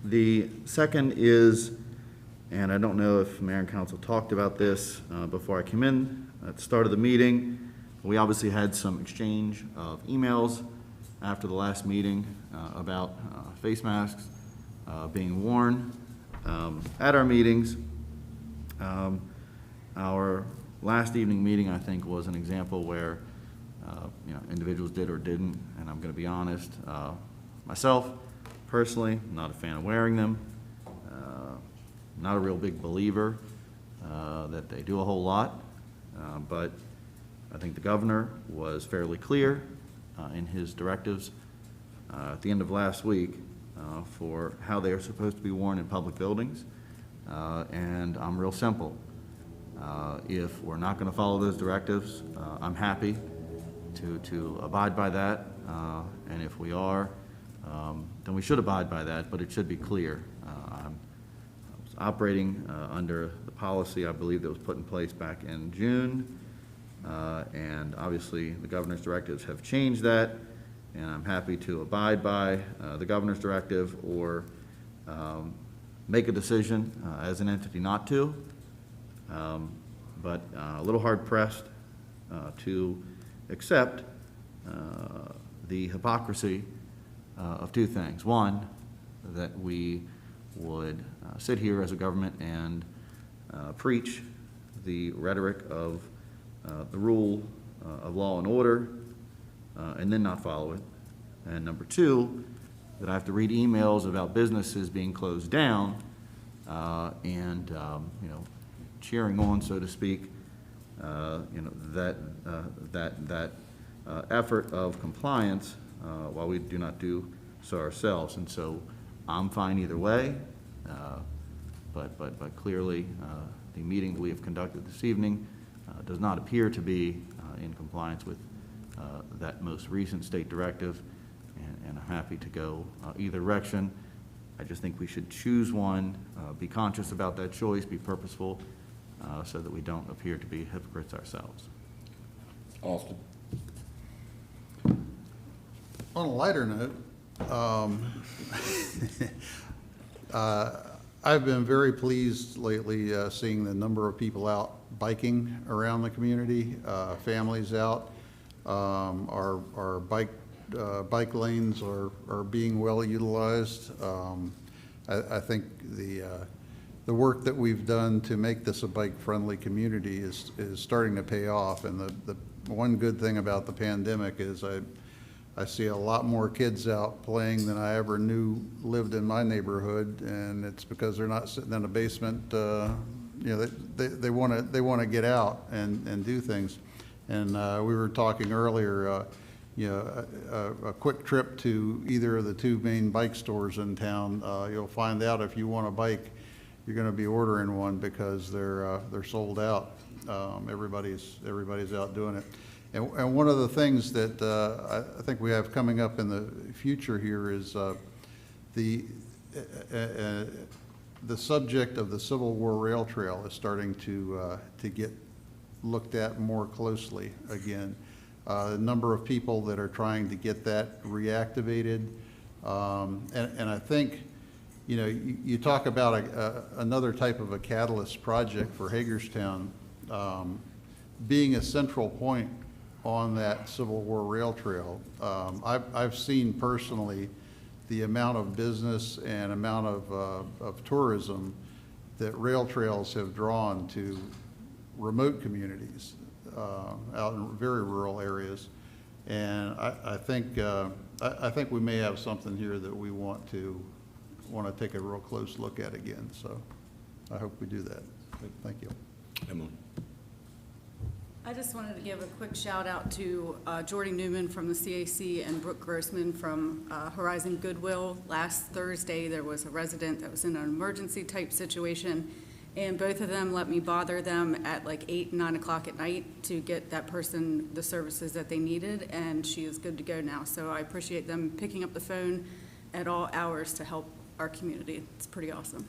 The second is, and I don't know if Mayor and Council talked about this before I came in at the start of the meeting. We obviously had some exchange of emails after the last meeting about face masks being worn at our meetings. Our last evening meeting, I think, was an example where individuals did or didn't, and I'm going to be honest, myself, personally, not a fan of wearing them. Not a real big believer that they do a whole lot, but I think the governor was fairly clear in his directives at the end of last week for how they are supposed to be worn in public buildings, and I'm real simple. If we're not going to follow those directives, I'm happy to abide by that, and if we are, then we should abide by that, but it should be clear. I was operating under the policy, I believe, that was put in place back in June, and obviously the governor's directives have changed that, and I'm happy to abide by the governor's directive or make a decision as an entity not to, but a little hard pressed to accept the hypocrisy of two things. One, that we would sit here as a government and preach the rhetoric of the rule of law and order and then not follow it. And number two, that I have to read emails about businesses being closed down and cheering on, so to speak, that effort of compliance while we do not do so ourselves. And so I'm fine either way, but clearly the meeting that we have conducted this evening does not appear to be in compliance with that most recent state directive, and I'm happy to go either direction. I just think we should choose one, be conscious about that choice, be purposeful, so that we don't appear to be hypocrites ourselves. Austin? On a lighter note, I've been very pleased lately seeing the number of people out biking around the community, families out. Our bike lanes are being well utilized. I think the work that we've done to make this a bike-friendly community is starting to pay off. And the one good thing about the pandemic is I see a lot more kids out playing than I ever knew lived in my neighborhood, and it's because they're not sitting in a basement. They want to get out and do things. And we were talking earlier, a quick trip to either of the two main bike stores in town, you'll find out if you want a bike, you're going to be ordering one because they're sold out. Everybody's out doing it. And one of the things that I think we have coming up in the future here is the subject of the Civil War Rail Trail is starting to get looked at more closely again. A number of people that are trying to get that reactivated, and I think, you talk about another type of a catalyst project for Hagerstown, being a central point on that Civil War Rail Trail. I've seen personally the amount of business and amount of tourism that rail trails have drawn to remote communities out in very rural areas. And I think we may have something here that we want to take a real close look at again. So I hope we do that. Thank you. Emily? I just wanted to give a quick shout out to Jordy Newman from the CAC and Brooke Grossman from Horizon Goodwill. Last Thursday, there was a resident that was in an emergency type situation, and both of them let me bother them at like 8, 9 o'clock at night to get that person the services that they needed, and she is good to go now. So I appreciate them picking up the phone at all hours to help our community. It's pretty awesome.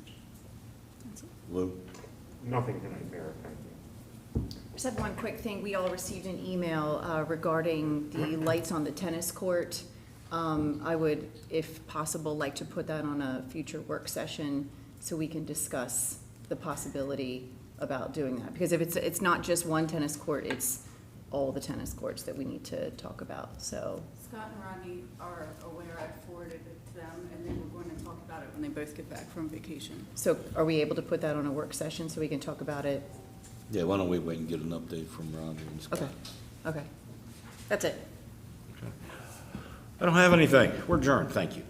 Lou? Nothing tonight, Mayor, thank you. Just have one quick thing. We all received an email regarding the lights on the tennis court. I would, if possible, like to put that on a future work session so we can discuss the possibility about doing that. Because if it's not just one tennis court, it's all the tennis courts that we need to talk about, so. Scott and Rodney are aware, I forwarded it to them, and they were going to talk about it when they both get back from vacation. So are we able to put that on a work session so we can talk about it? Yeah, why don't we wait and get an update from Ronnie and Scott? Okay. That's it. I don't have anything. We're adjourned. Thank you.